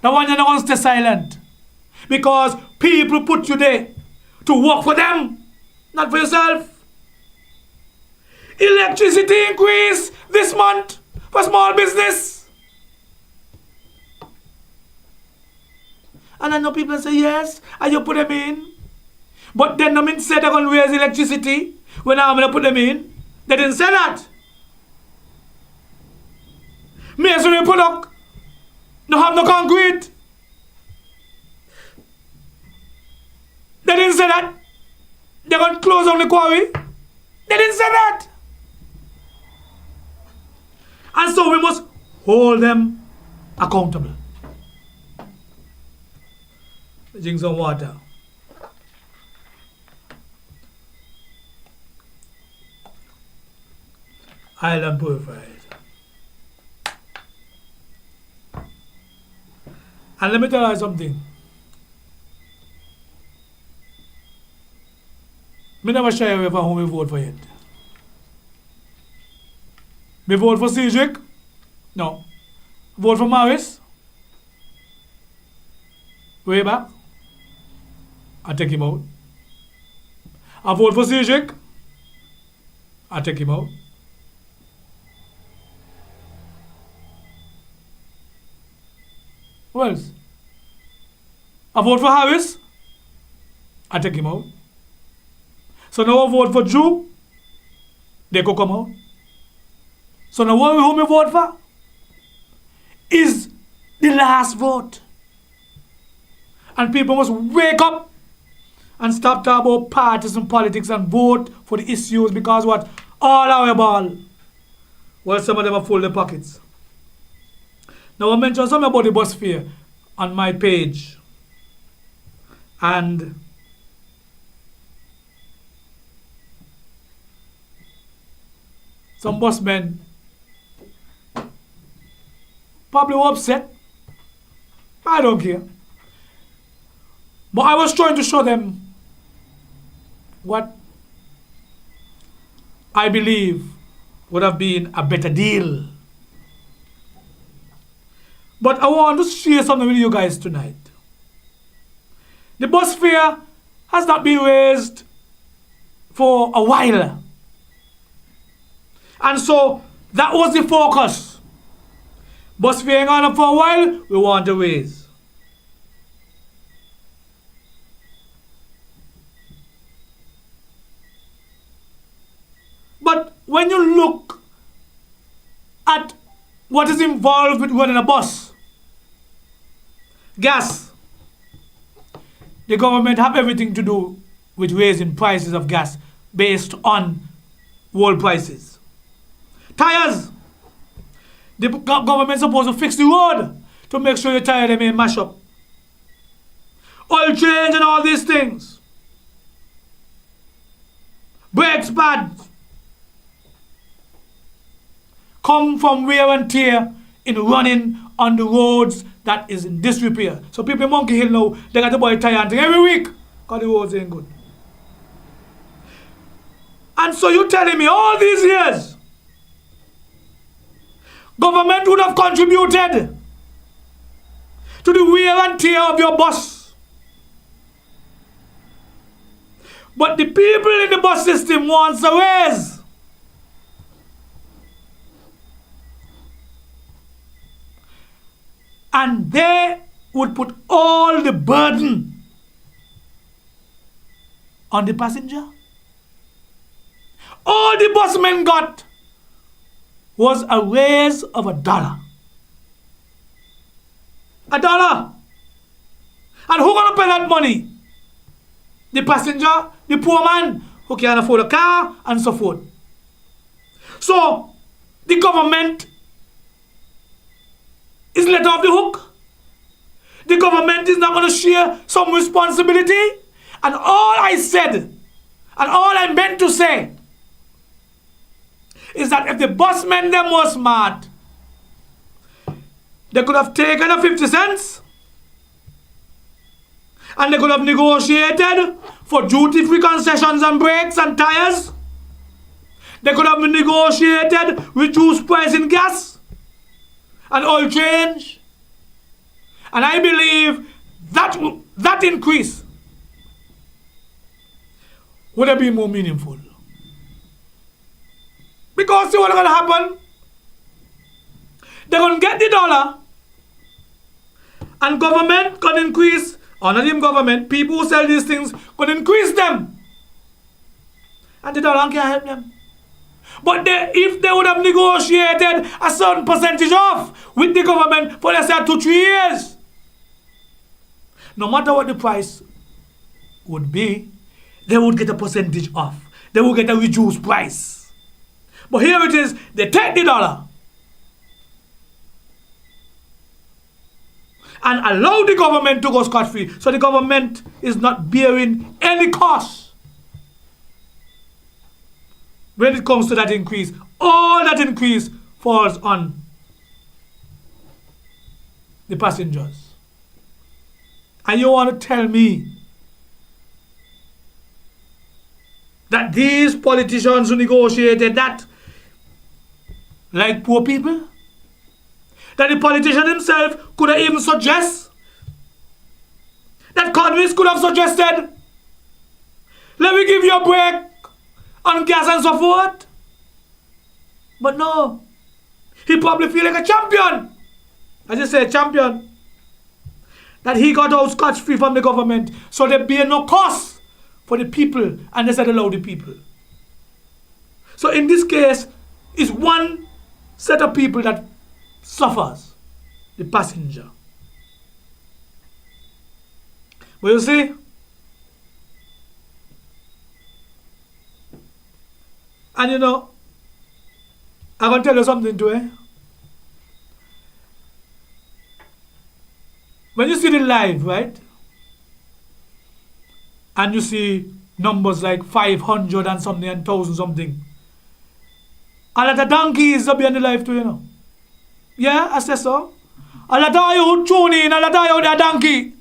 The one you don't stay silent. Because people put you there to work for them, not for yourself. Electricity increase this month for small business. And I know people say yes, and you put them in. But then the minister said they're going to raise electricity when I'm going to put them in. They didn't say that. Masonry product, no have no concrete. They didn't say that. They're going to close down the quarry. They didn't say that. And so we must hold them accountable. Drink some water. Island purified. And let me tell you something. Me never shy away from who me vote for yet. Me vote for civic? No. Vote for Maris? Way back? I take him out. I vote for civic? I take him out. Who else? I vote for Harris? I take him out. So now I vote for Drew? They could come out. So now who me vote for? Is the last vote. And people must wake up and stop talking about parties and politics and vote for the issues, because what? All our ball. Well, some of them are full of their pockets. Now I mentioned something about the bus fare on my page. And some busmen probably were upset. I don't care. But I was trying to show them what I believe would have been a better deal. But I want to share something with you guys tonight. The bus fare has not been raised for a while. And so that was the focus. Bus fare on up for a while, we want to raise. But when you look at what is involved with running a bus, gas, the government have everything to do with raising prices of gas based on world prices. Tires, the government is supposed to fix the road to make sure your tire they mash up. Oil change and all these things. Brakes pads come from wear and tear in running on the roads that is in disrepair. So people in Monkey Hill now, they got to buy tire and thing every week because the roads ain't good. And so you telling me all these years, government would have contributed to the wear and tear of your bus. But the people in the bus system wants a raise. And they would put all the burden on the passenger. All the busmen got was a raise of $1. $1. And who gonna pay that money? The passenger, the poor man who can't afford a car, and so forth. So the government is let off the hook. The government is not going to share some responsibility. And all I said, and all I meant to say, is that if the busmen them were smart, they could have taken a 50 cents and they could have negotiated for duty-free concessions and brakes and tires. They could have negotiated reduced price in gas and oil change. And I believe that increase would have been more meaningful. Because see what's going to happen? They're going to get the $1 and government can increase, or not even government, people who sell these things can increase them. And the $1 can't help them. But if they would have negotiated a certain percentage off with the government for let's say 2-3 years, no matter what the price would be they would get a percentage off. They would get a reduced price. But here it is, they take the dollar and allow the government to go scot-free. So the government is not bearing any cost when it comes to that increase. All that increase falls on the passengers. And you want to tell me that these politicians who negotiated that like poor people? That the politician himself could have even suggest, that Congress could have suggested, let me give you a break on gas and so forth. But no, he probably feel like a champion. I just say champion. That he got out scotch-free from the government, so there be no cost for the people, and they said allow the people. So in this case, it's one set of people that suffers, the passenger. But you see, and you know, I'm going to tell you something too, eh? When you see the live, right? And you see numbers like 500 and something and 1,000 something. A lot of donkeys will be on the live too, you know. Yeah, I say so. A lot of you tune in, a lot of you are donkey.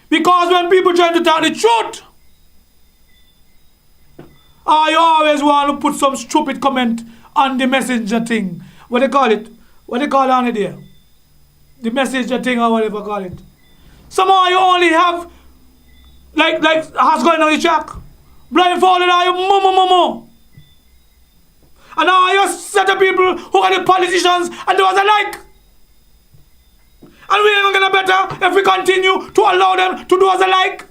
Because when people try to tell the truth, you always want to put some stupid comment on the messenger thing. What they call it? What they call on it there? The messenger thing or whatever call it. Somehow you only have like has going on the track. Blindfolded are you mo. And now you set of people who are the politicians and those alike. And we ain't gonna get better if we continue to allow them to do as they like.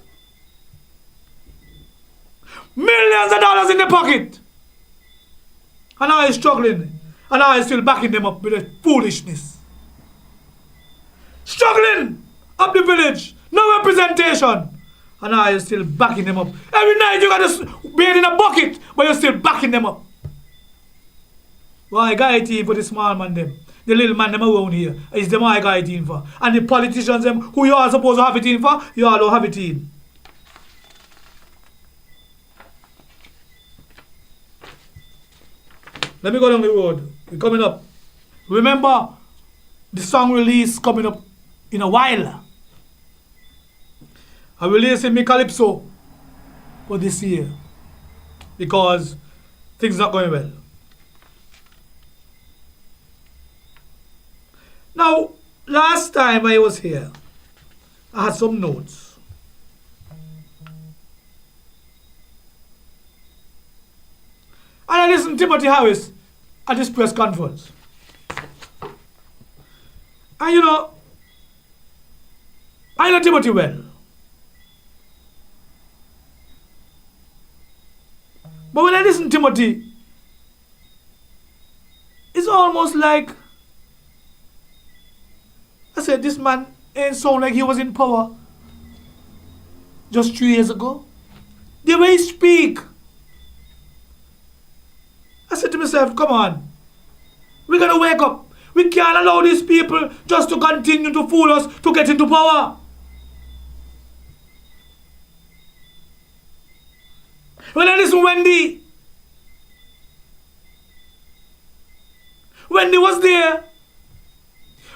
Millions of dollars in the pocket. And now he's struggling. And now he's still backing them up with the foolishness. Struggling up the village. No representation. And now you're still backing them up. Every night you got to bathe in a bucket, but you're still backing them up. Why guy team for the small man them? The little man them around here. Is them I guy team for. And the politicians them who you are supposed to have it in for, you all don't have it in. Let me go down the road. We're coming up. Remember the song release coming up in a while. I'm releasing me Calypso for this year because things not going well. Now, last time I was here, I had some notes. And I listened to Timothy Harris at this press conference. And you know, I know Timothy well. But when I listen to Timothy, it's almost like I said, this man ain't sound like he was in power just 3 years ago. The way he speak. I said to myself, come on. We gotta wake up. We can't allow these people just to continue to fool us to get into power. When I listen to Wendy was there.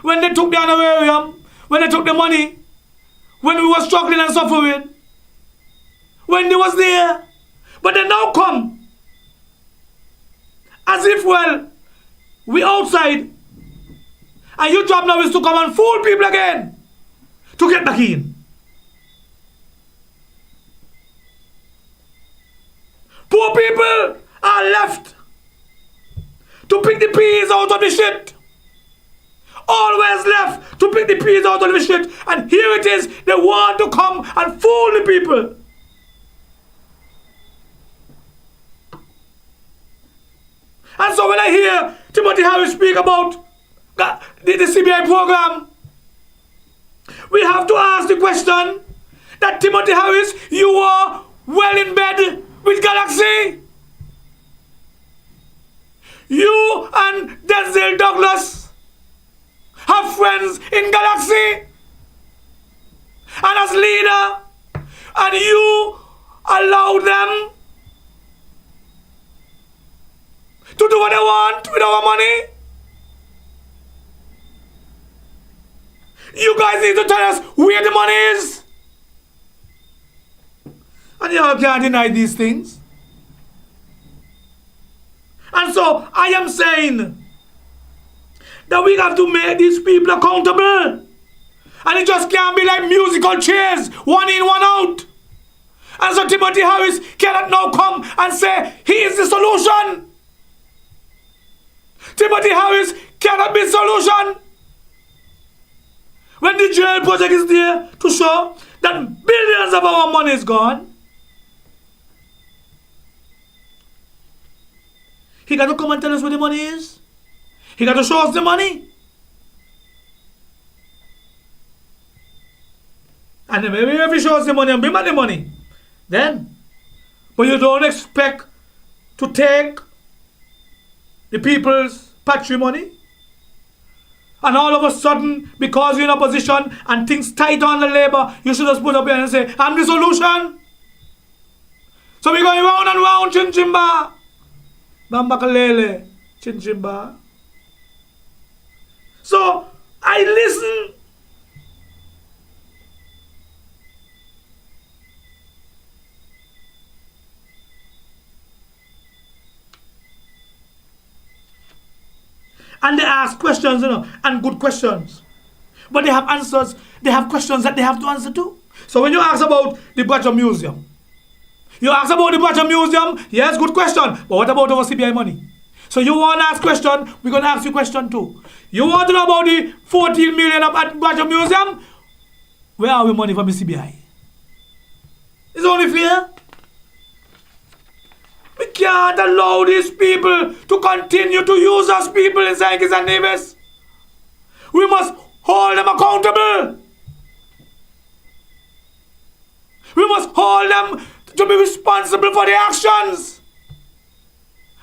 When they took the honorarium, when they took the money, when we were struggling and suffering, Wendy was there. But they now come as if, well, we outside, and your job now is to come and fool people again to get back in. Poor people are left to pick the peas out of the shit. Always left to pick the peas out of the shit. And here it is, they want to come and fool the people. And so when I hear Timothy Harris speak about the CBI program, we have to ask the question, that Timothy Harris, you are well in bed with Galaxy. You and Denzel Douglas have friends in Galaxy. And as leader, and you allow them to do what they want with our money. You guys need to tell us where the money is. And you all can't deny these things. And so I am saying that we have to make these people accountable. And it just can't be like musical chairs, one in, one out. And so Timothy Harris cannot now come and say he is the solution. Timothy Harris cannot be the solution. When the jail project is there to show that billions of our money is gone, he got to come and tell us where the money is. He got to show us the money. And then maybe if he shows the money and bring back the money, then. But you don't expect to take the people's patrimony and all of a sudden, because you're in a position and things tight on the labor, you should just put up here and say, I'm the solution. So we're going round and round, chinchimba. Bambakalele, chinchimba. So I listen. And they ask questions, and good questions. But they have answers, they have questions that they have to answer to. So when you ask about the Bratcher Museum, yes, good question. But what about our CBI money? So you want to ask question, we're going to ask you question too. You want to know about the 14 million at Bratcher Museum? Where are we money from the CBI? It's only fair. We can't allow these people to continue to use us people in St. Kitts and Nevis. We must hold them accountable. We must hold them to be responsible for their actions.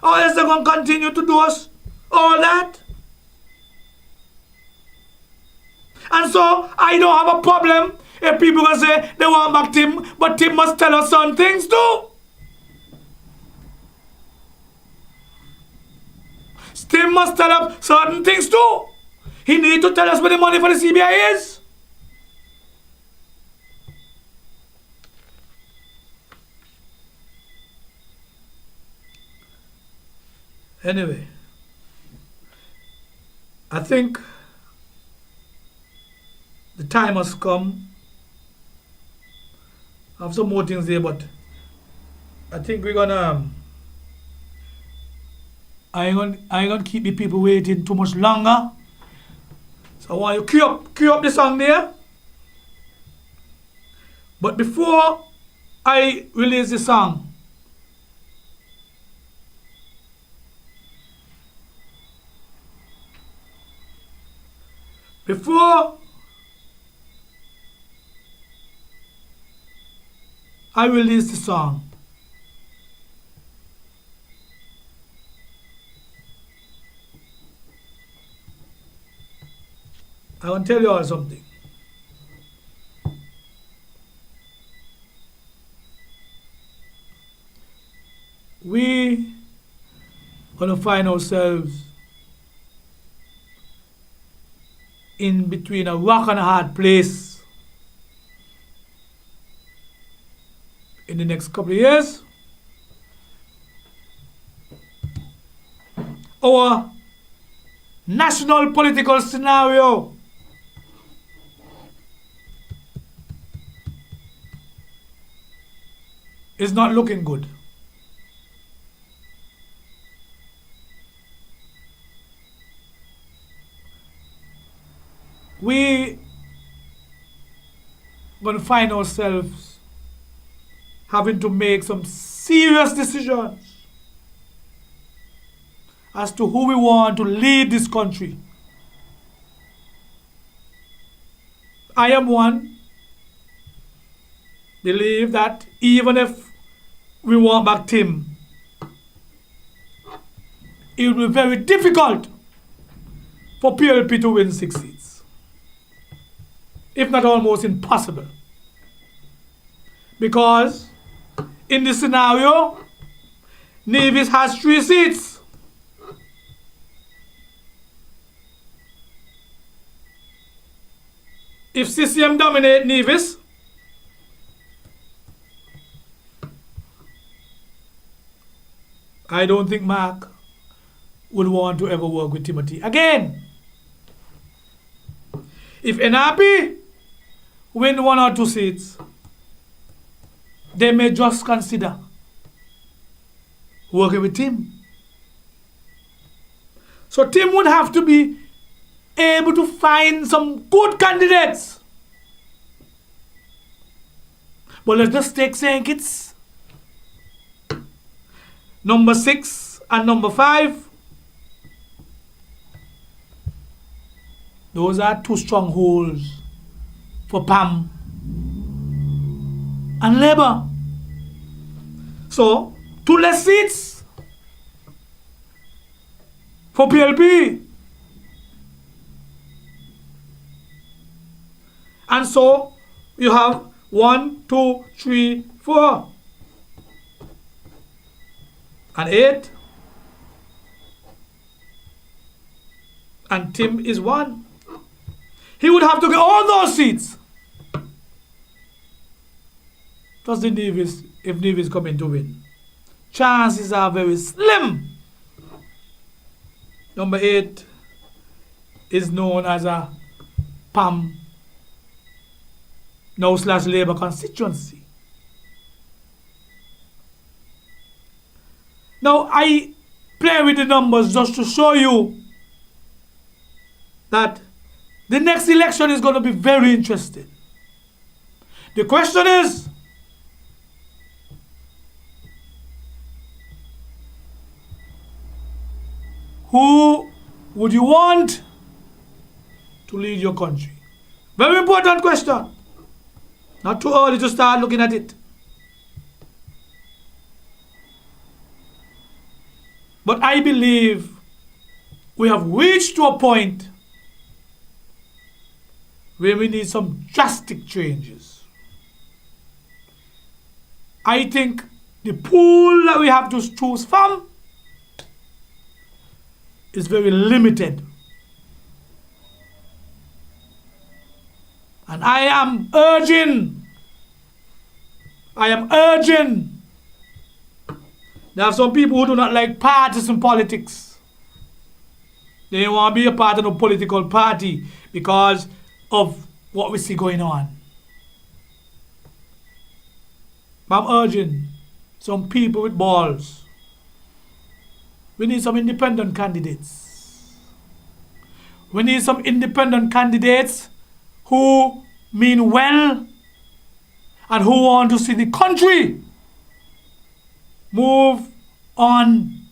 Or else they're going to continue to do us all that. And so I don't have a problem if people can say they want back Tim, but Tim must tell us some things too. Tim must tell us certain things too. He needs to tell us where the money for the CBI is. Anyway, I think the time has come. I have some more things there, but I think we're gonna I ain't gonna keep the people waiting too much longer. So I want you to cue up the song there. But before I release the song, I want to tell you all something. We gonna find ourselves in between a rock and a hard place in the next couple of years. Our national political scenario is not looking good. We going to find ourselves having to make some serious decisions as to who we want to lead this country. I am one. believe that even if we want back Tim, it will be very difficult for PLP to win 6 seats, if not almost impossible. Because in this scenario, Nevis has 3 seats. If CCM dominate Nevis, I don't think Mark would want to ever work with Timothy again. If NRP win 1 or 2 seats, they may just consider working with Tim. So Tim would have to be able to find some good candidates. But let's just take St. Kitts. Number 6 and number 5. Those are 2 strongholds for PAM and Labour. So, 2 less seats for PLP. And so, you have 1, 2, 3, 4, and 8. And Tim is 1. He would have to get all those seats. Does the Nevis, if Nevis come in to win? Chances are very slim. Number 8 is known as a PAM, now / Labour constituency. Now I play with the numbers just to show you that the next election is going to be very interesting. The question is, who would you want to lead your country? Very important question. Not too early to start looking at it. But I believe we have reached to a point where we need some drastic changes. I think the pool that we have to choose from is very limited. And I am urging, there are some people who do not like partisan politics. They don't want to be a part of a political party because of what we see going on. But I'm urging some people with balls. We need some independent candidates. We need some independent candidates who mean well and who want to see the country move on,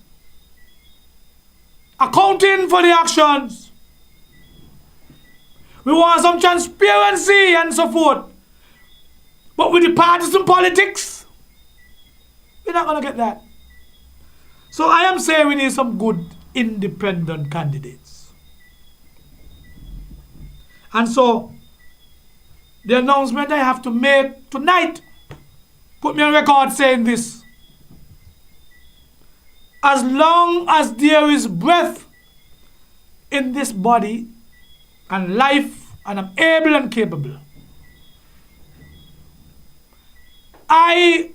accounting for the actions. We want some transparency and so forth. But with the partisan politics, we're not going to get that. So I am saying we need some good independent candidates. And so, the announcement I have to make tonight, put me on record saying this. As long as there is breath in this body and life, and I'm able and capable, I,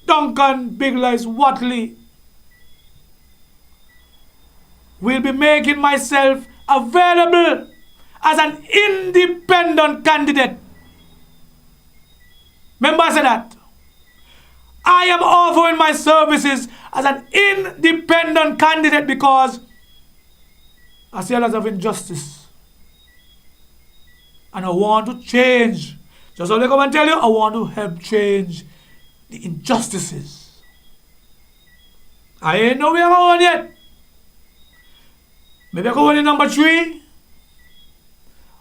Duncan Big Lies Watley, will be making myself available as an independent candidate. Remember I said that? I am offering my services as an independent candidate because I see a lot of injustice. And I want to change. Just only come and tell you, I want to help change the injustices. I ain't know where I'm going yet. Maybe I go in number 3,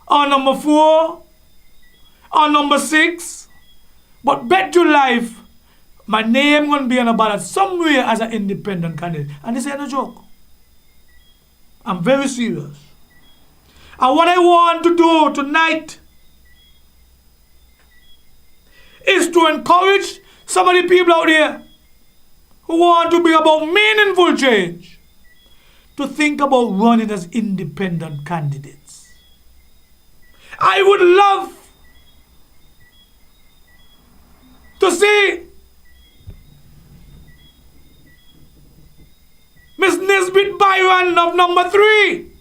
or number 4, or number 6. But bet your life, my name gonna be on a ballot somewhere as an independent candidate. And this ain't a joke. I'm very serious. And what I want to do tonight is to encourage some of the people out there who want to bring about meaningful change to think about running as independent candidates. I would love to see Miss Nisbet Byron of number 3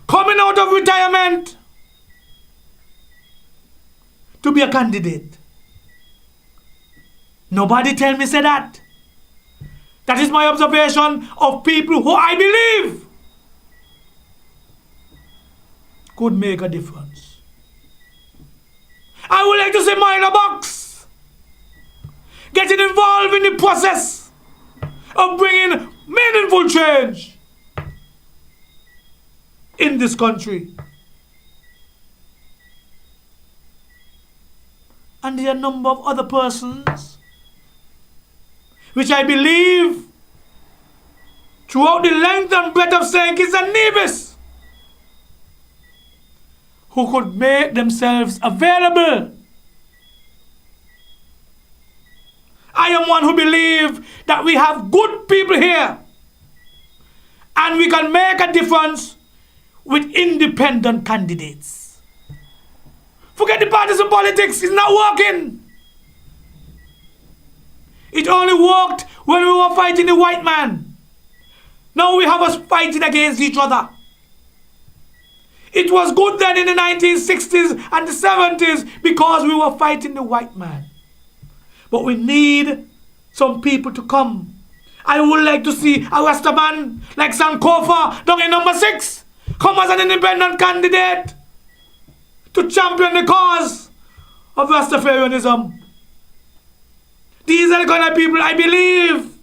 coming out of retirement to be a candidate. Nobody tell me say that. That is my observation of people who I believe could make a difference. I would like to see Minor Box getting involved in the process of bringing meaningful change in this country. And there are a number of other persons which I believe throughout the length and breadth of St. Kitts and Nevis who could make themselves available. I am one who believes that we have good people here and we can make a difference with independent candidates. Forget the partisan politics, it's not working. It only worked when we were fighting the white man. Now we have us fighting against each other. It was good then in the 1960s and the 70s because we were fighting the white man. But we need some people to come. I would like to see a Rastaman like Sankofa down in number 6 come as an independent candidate to champion the cause of Rastafarianism. These are the kind of people I believe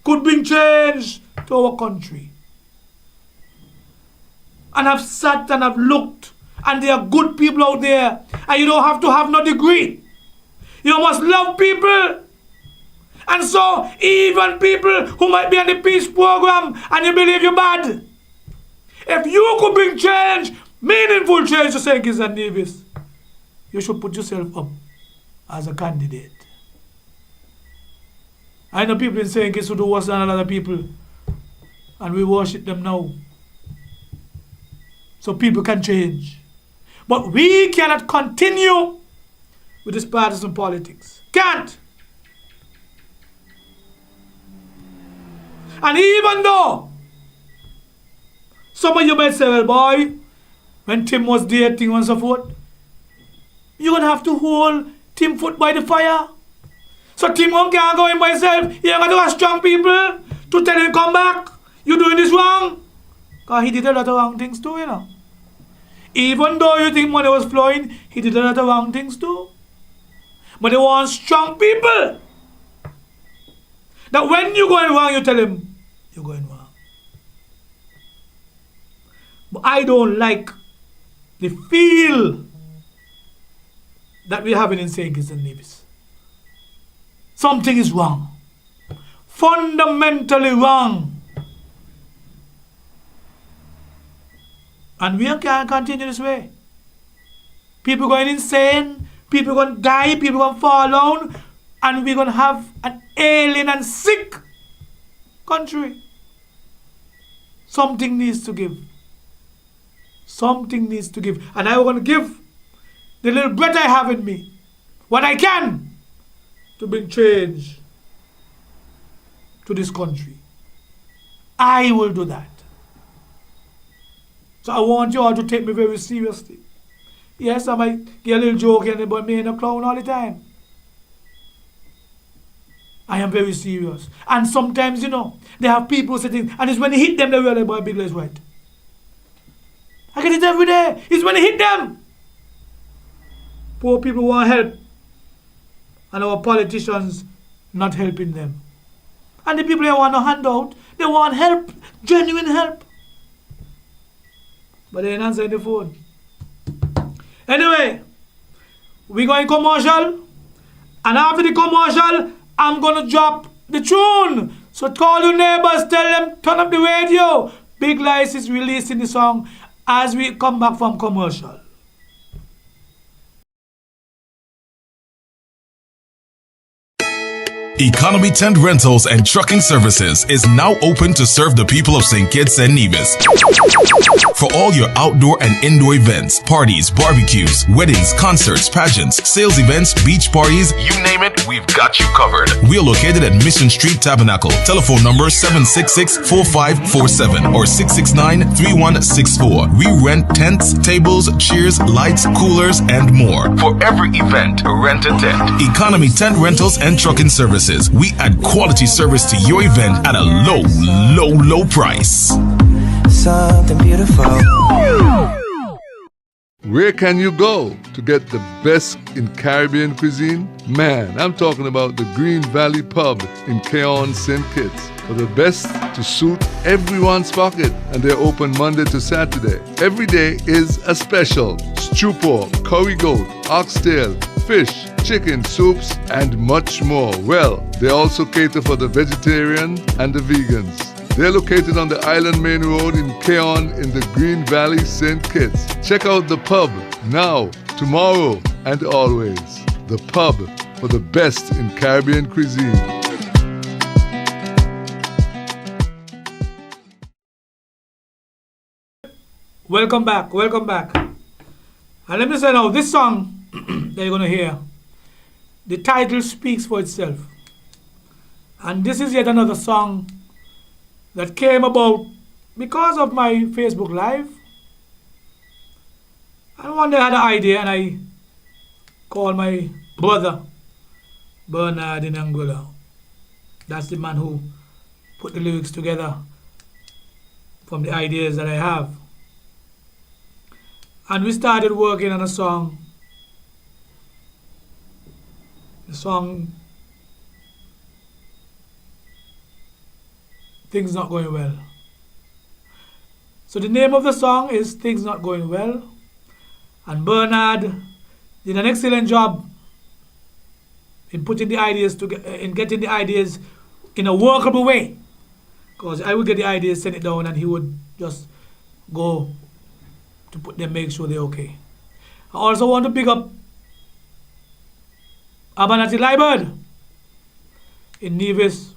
could bring change to our country. And I've sat and I've looked, and there are good people out there, and you don't have to have no degree. You must love people. And so even people who might be on the peace program and you believe you're bad, if you could bring change, meaningful change to St. Kitts and Nevis, you should put yourself up as a candidate. I know people in St. Kitts who do worse than other people, and we worship them now. So people can change. But we cannot continue with this partisan politics. Can't. And even though some of you might say, well, boy, when Tim was dating and so forth, you're going to have to hold Tim foot by the fire. So Tim can't go in by himself. You ain't got to have strong people to tell him come back. You're doing this wrong. Because he did a lot of wrong things too, you know. Even though you think money was flowing, he did a lot of wrong things too. But they want strong people. That when you're going wrong, you tell him, you're going wrong. But I don't like the feel that we're having in St. Kitts and Nevis. Something is wrong. Fundamentally wrong. And we can't continue this way. People going insane, people going to die, people going to fall down, and we're going to have an alien and sick country. Something needs to give. Something needs to give. And I'm going to give the little breath I have in me, what I can, to bring change to this country. I will do that. So I want you all to take me very seriously. Yes, I might get a little joke here, but me ain't a clown all the time. I am very serious. And sometimes, you know, they have people sitting, and it's when they hit them, they realize, boy, Big is right. I get it every day. It's when they hit them. Poor people want help. And our politicians not helping them. And the people who want a handout, they want help, genuine help. But they ain't answering the phone. Anyway, we going commercial. And after the commercial, I'm going to drop the tune. So call your neighbors, tell them, turn up the radio. Big Lies is releasing the song as we come back from commercial. Economy Tent Rentals and Trucking Services is now open to serve the people of St. Kitts and Nevis. For all your outdoor and indoor events, parties, barbecues, weddings, concerts, pageants, sales events, beach parties, you name it, we've got you covered. We are located at Mission Street Tabernacle. Telephone number 766-4547 or 669-3164. We rent tents, tables, chairs, lights, coolers, and more. For every event, rent a tent. Economy Tent Rentals and Trucking Services. We add quality service to your event at a low price. Something beautiful. Where can you go to get the best in Caribbean cuisine? Man, I'm talking about the Green Valley Pub in Cayon, St. Kitts. For the best to suit everyone's pocket, and they're open Monday to Saturday. Every day is a special. Stew pork, curry goat, oxtail, fish, chicken, soups, and much more. Well, they also cater for the vegetarian and the vegans. They're located on the Island Main Road in Cayon in the Green Valley, St. Kitts. Check out the pub now, tomorrow, and always. The pub for the best in Caribbean cuisine. Welcome back. And let me say now, this song that you're going to hear, the title speaks for itself. And this is yet another song that came about because of my Facebook Live. And one day I had an idea and I called my brother, Bernard in Angola. That's the man who put the lyrics together from the ideas that I have. And we started working on a song. The song, Things Not Going Well. So the name of the song is Things Not Going Well. And Bernard did an excellent job in putting the ideas together, in getting the ideas in a workable way. Because I would get the ideas, send it down, and he would just go to put them, make sure they're okay. I also want to pick up Abanati Liberd in Nevis.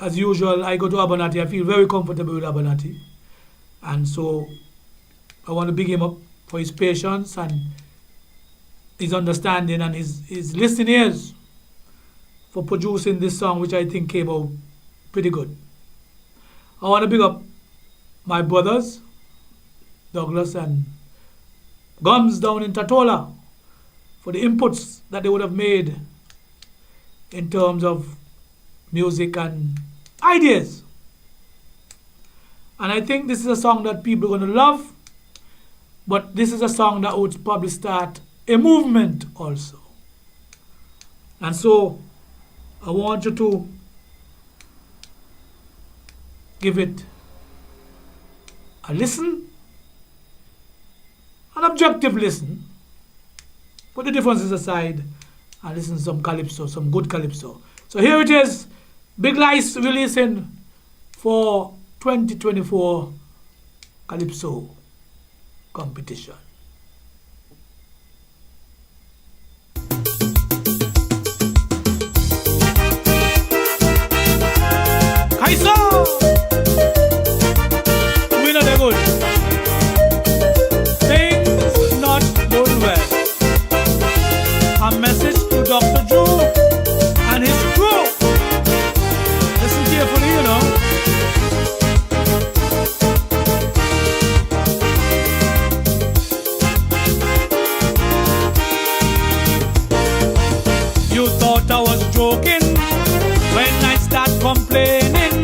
As usual, I go to Abanati. I feel very comfortable with Abanati. And so I want to big him up for his patience and his understanding and his listening ears for producing this song, which I think came out pretty good. I want to big up my brothers, Douglas and Gums down in Tatola, for the inputs that they would have made in terms of music and ideas. And I think this is a song that people are going to love, but this is a song that would probably start a movement also. And so I want you to give it a listen, an objective listen, put the differences aside and listen to some Calypso, some good Calypso. So here it is, Big Lies releasing for 2024 Calypso competition. Kaiso! We know they're good. Things not going well. A message to Dr. Drew and his crew. Listen carefully, you know. You thought I was joking when I start complaining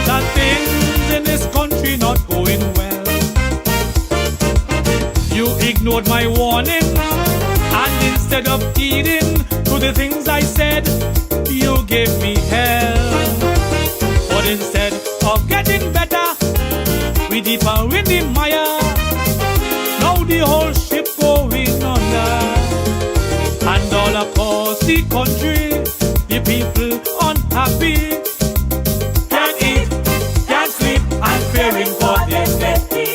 that things in this country not going well. You ignored my warning, and instead of heeding to the things I said, you gave me hell. But instead of getting better, we deeper in the mire. Now the whole ship goes be. Can't eat, can't sleep, and fearing for their safety.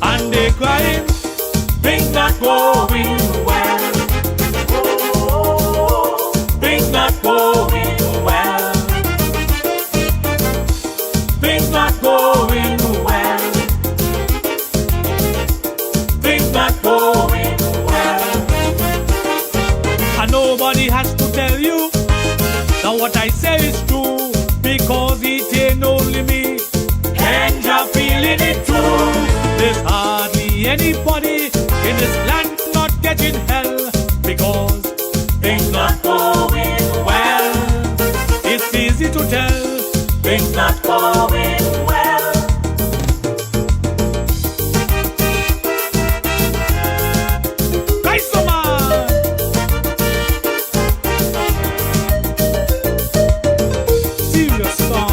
And they crying, things not going well. Things not going well. Things not going well. Things not going well. And nobody has to tell you that what I say is true, because it ain't only me. And you're feeling it too. There's hardly anybody in this land not getting hell, because things not going well. It's easy to tell, things not going well. Calypso man. Serious song.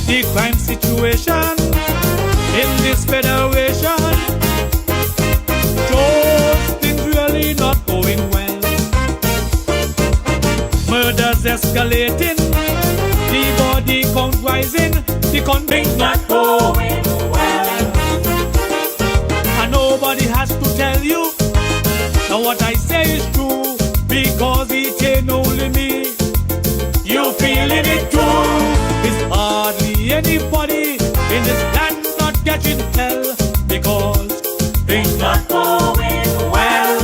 The crime situation in this federation shows things really not going well. Murders escalating, the body count rising, the things not going well. And nobody has to tell you that what I say is true, because it ain't only me. You feeling it too. It's hardly anybody in this land not getting hell, because things not going well.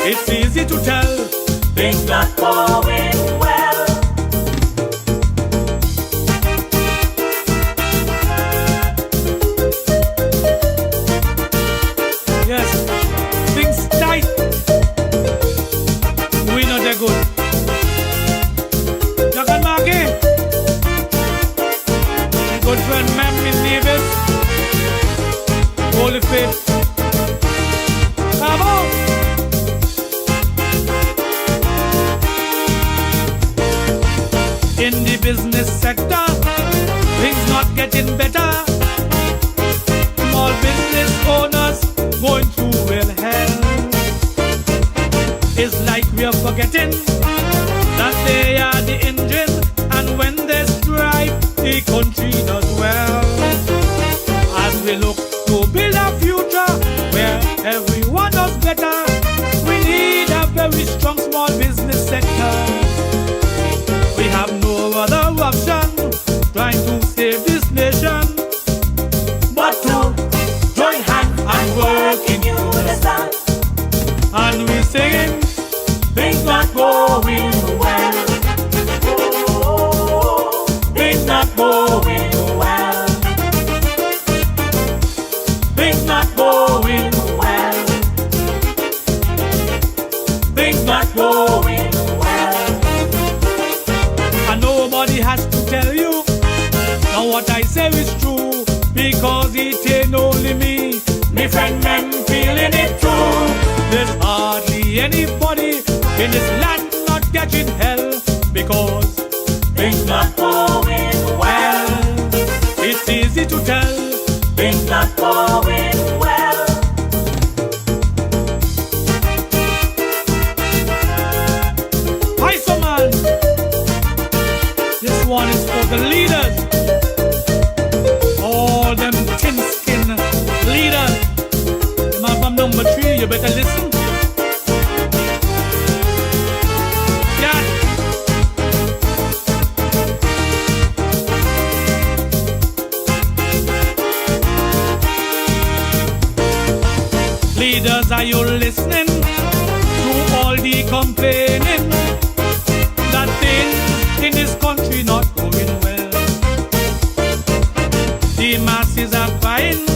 It's easy to tell, things not going well. Yes, things tight. We know they're good. Jack and Marky, good friend Mammy Nevis, Holy Faith. Come on. In the business sector, things not getting better. Small business owners going through real hell. It's like we're forgetting that they are the engine, and when they strike, the country does well. As we look to build a future where everyone does better, we need a very strong small business sector. We have no other option trying to save this nation but to join hands and work in unison. And we're singing, things not going well. Things not going well. Things not going well. Things not going well. And nobody has to tell you now what I say is true, because it ain't only me. Me friend men feeling it too. There's hardly anybody in this land not catching hell, because things not going well. It's easy to tell, things not going well. Calypso man, this one is for the leaders, all them thin skin leaders. The man from number 3, you better listen. Leaders, are you listening to all the complaining that things in this country not going well? The masses are crying,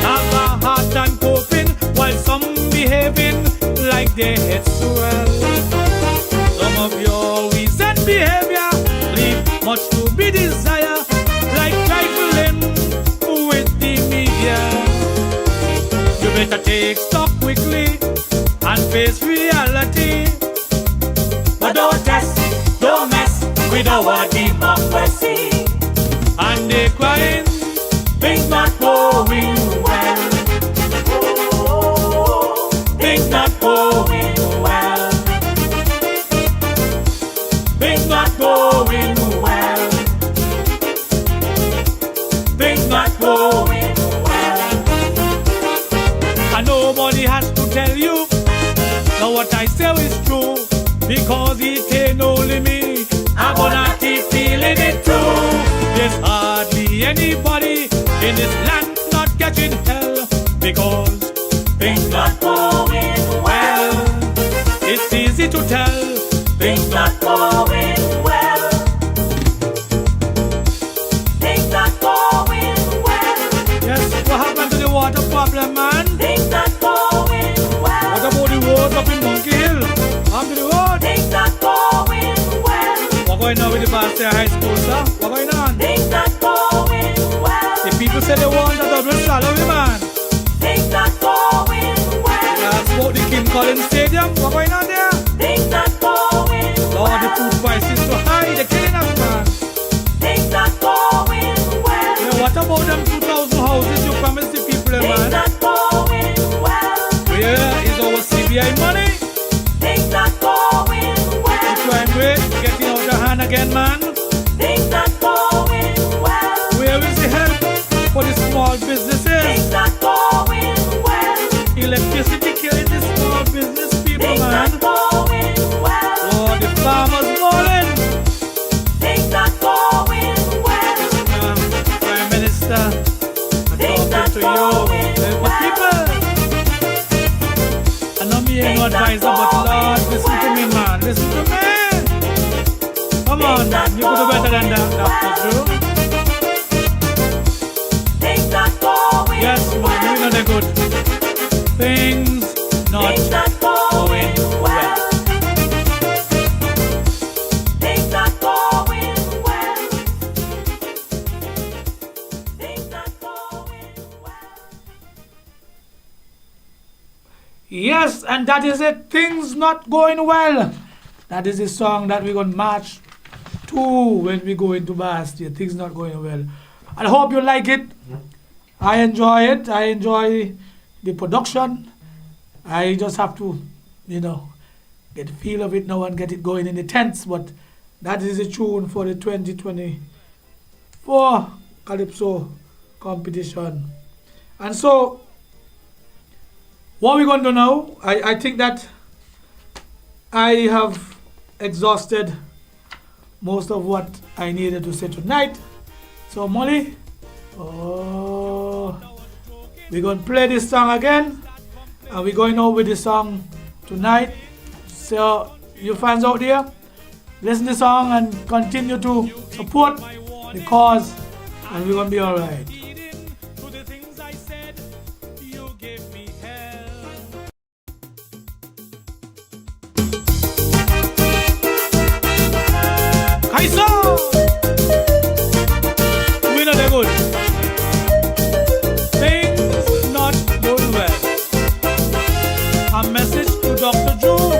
have a hard time coping, while some behaving like their heads swell. Some of your recent behavior leave much to be desired, like trifling with the media. You better take stock quickly and face reality, but don't our democracy. And they crying, things not going well. Oh, things not going well. Things not going well. Things not going well. And nobody has to tell you that what I say is true, because it ain't only me, I'm gonna keep feeling it too. There's hardly anybody in this land not catching hell, because things not going well. It's easy to tell, things not going well. Things not going well. Yes, what happened to the water problem, man? Things not going well. What about the roads up in Monkey Hill? After the road? Things not going well. What going on with the Bastille High School, sir? What going on? Things not going well. The people say they want a double salary, man. Things not going well. That's about the King Collins Stadium. What going on there? Things not going well. Lord, the food prices so high, they're killing us, man. Things not going well. Yeah, what about them 2,000 houses you promised the people, man? Things not going well. Where is our CBI money? Things not going well. The crime rate getting out of hand again, man. Things not going well. Where is the help for the small businesses? Things not going well. Electricity killing the small business people, things man. Things not going well. Lord, the farmers falling. Things not going well. Prime Minister, I'm talking to you. But people, I know me ain't no advisor, but Lord, listen to me, man. Listen to me. Come on, man. You could do better than that. That's true. Things not going yes, man. You know they're good. Things not going well. Things not going well. Things not going well. Yes, and that is it. Things not going well. That is the song that we're going to march to when we go into Bastille. Things not going well. I hope you like it. I enjoy it. I enjoy the production. I just have to, get the feel of it now and get it going in the tents. But that is a tune for the 2024 Calypso competition. And so, what we're going to do now, I think that I have exhausted most of what I needed to say tonight. So, Molly, we're going to play this song again. And we're going out with this song tonight. So, you fans out there, listen to the song and continue to support the cause, and we're going to be alright. Calypso! We know they're good. Things not going well. A message to Dr. Joe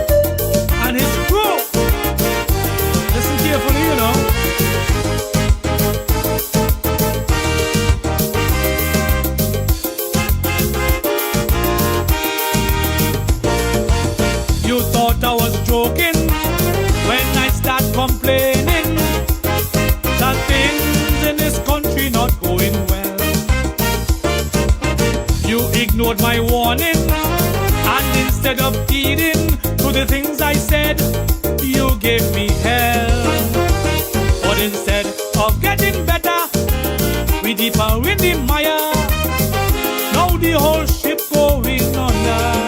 and his crew. Listen carefully, You thought I was joking when I start complaining that things in this country not going well. You ignored my warning, and instead of heeding to the things I said, you gave me hell. But instead of getting better, we deeper in the mire. Now the whole ship going under.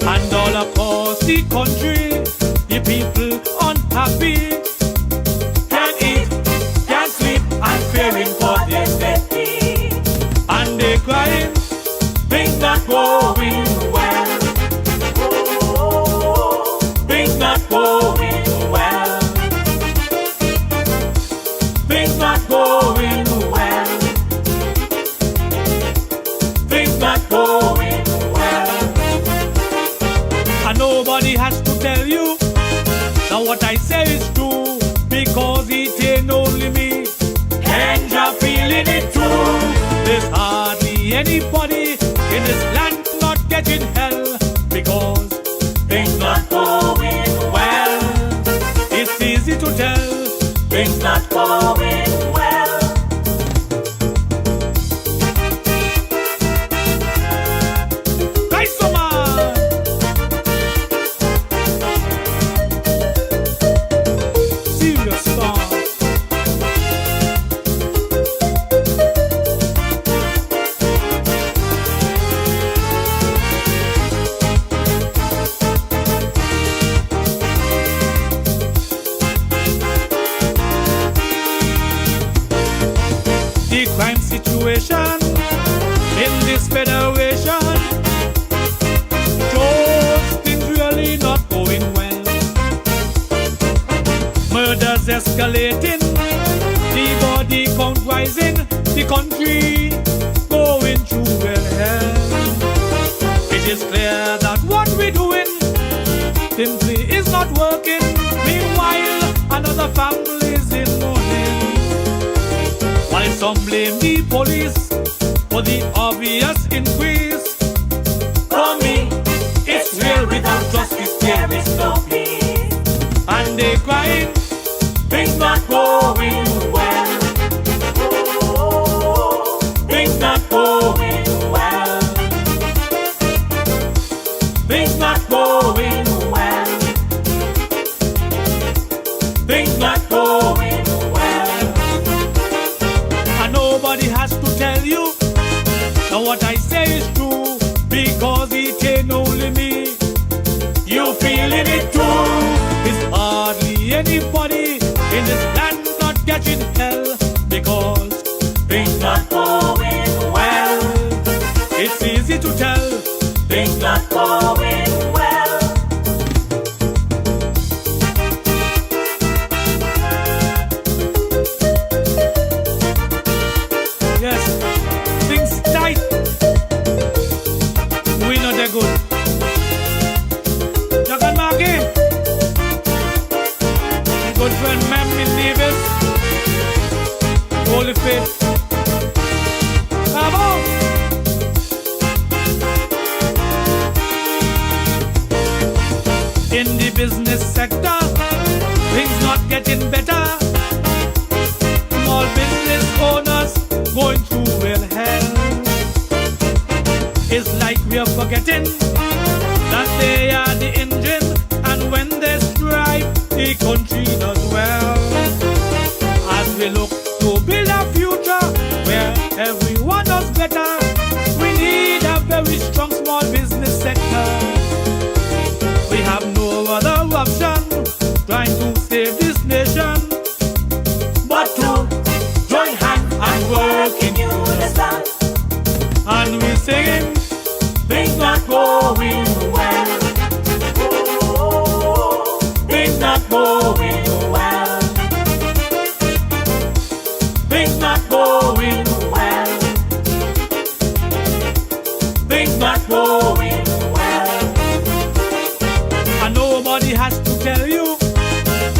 And all across the country, the people unhappy. Can't eat, can't sleep, and fearing for their safety. And they crying, things not going well. Things not going well. Things not going well. Things not going well. And nobody has to tell you that what I say is true, because feeling it too. There's hardly anybody in this land not getting hell because things not going well. It's easy to tell things not going well. Calypso man. Serious song. The crime situation in this federation shows things really not going well. Murders escalating, the body count rising, the country going through real hell. It is clear that what we're doing simply is not working. Meanwhile, another family is in mourning. While some blame the police for the obvious increase, for me, it's real. Without justice there is no peace. And they crying, things not going well. Things not going well. Things not going well. Things not going well. And nobody has to tell you that what I say is true, because it ain't only me. You feeling it too. There's hardly anybody in this land not catching hell because things not going well. It's easy to tell things not going well. Yes, things tight. We know they're good. Jack and Marky, my good friend Mammy Nevis, Holy Faith. Come on. In the business sector, things not getting better. Small business owners going through real hell. It's like we're forgetting that they are the engine, and when they strike, the country does well. As we look to build a future where everyone does better, we need a very strong small business sector. We have no other option trying to save this nation but to join hands and work in unison. And we're singing, things not going well. Things not going well. Things not going well. Things not going well. And nobody has to tell you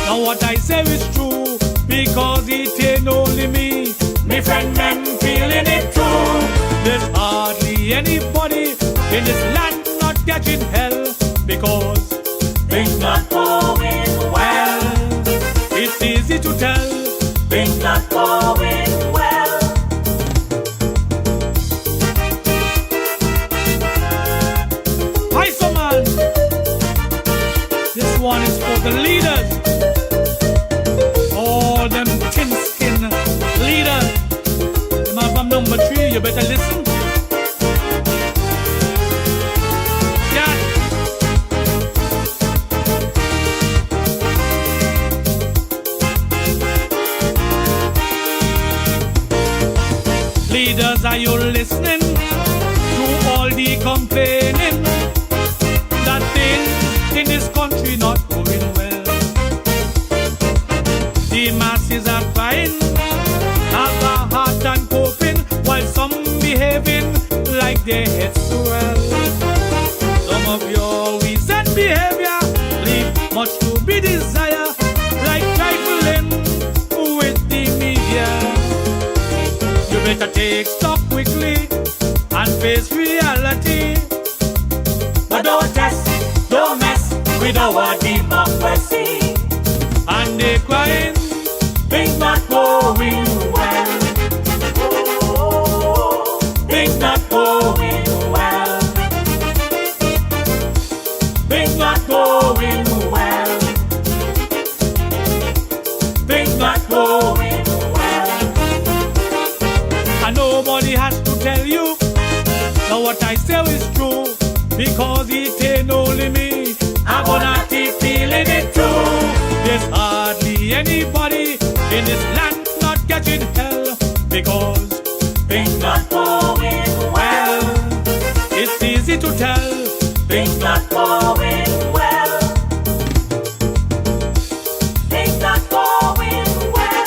now what I say is true, because it ain't only me. Me friend men feeling it too. There's hardly anybody in this land not catching hell because things not going well. It's easy to tell things not going well. Hi, so man. This one is for the leaders. All them tin skin leaders. Them are from number 3, you better listen. Yeah. Leaders, are you listening to all the complaining that things in this country not going well? The masses are crying, have a hard time coping, while some behaving like their heads swell. Some of your recent behavior leave much to be desired, like trifling with the media. You better take stock quickly and face reality. But don't test, don't mess with our democracy. And they crying, Things not going well. Things not going well. Things not going well. Things not going well. and nobody has to tell you. Now what I say is true, because it ain't only me. I'm gonna keep feeling it too. There's hardly anybody in this land not catching hell, because Things not going well. it's easy to tell. Things not going well. Things not going well.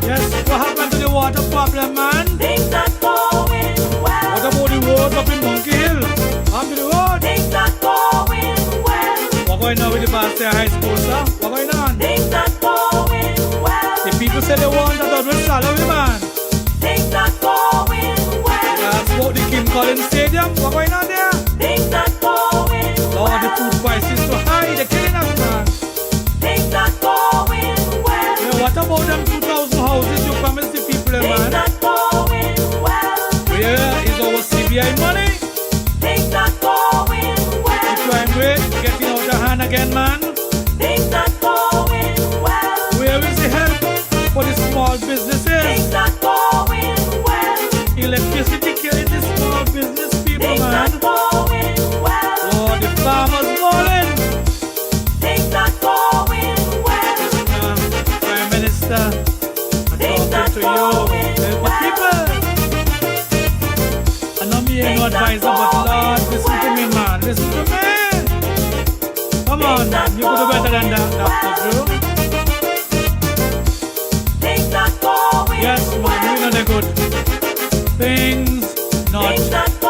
Yes, what happened to the water problem, man? Things not going well. What about the roads up in Monkey Hill? After the road? Things not going well. What going on with the Boston High School, sir? What going on? Things not going well. The people say they want a double salary, man. Things not going well. That's about the Kim Collins Stadium. What going on there? Things not going Lord, the well. food prices so high, they're killing us, man. Things not going well. Yeah, what about them 2,000 houses you promised the people, Things man? not going well. Where is our CBI money? Things not going The well. crime rate getting out of hand again, man. Things not going well. Where is the help for the small businesses? Things not going well. Electricity killing the small business people, Things man. not going well. Lord, the farmers falling. Things not going well. Prime Minister, I'm Things not talking to you. going Help the well. people. I know me ain't no Things not advisor, but Lord, going listen to me, man. Listen to me. Come on, Things not you could do better than that, going Dr. Drew. Things not going Yes, man, well. we know they're good. Things not Things not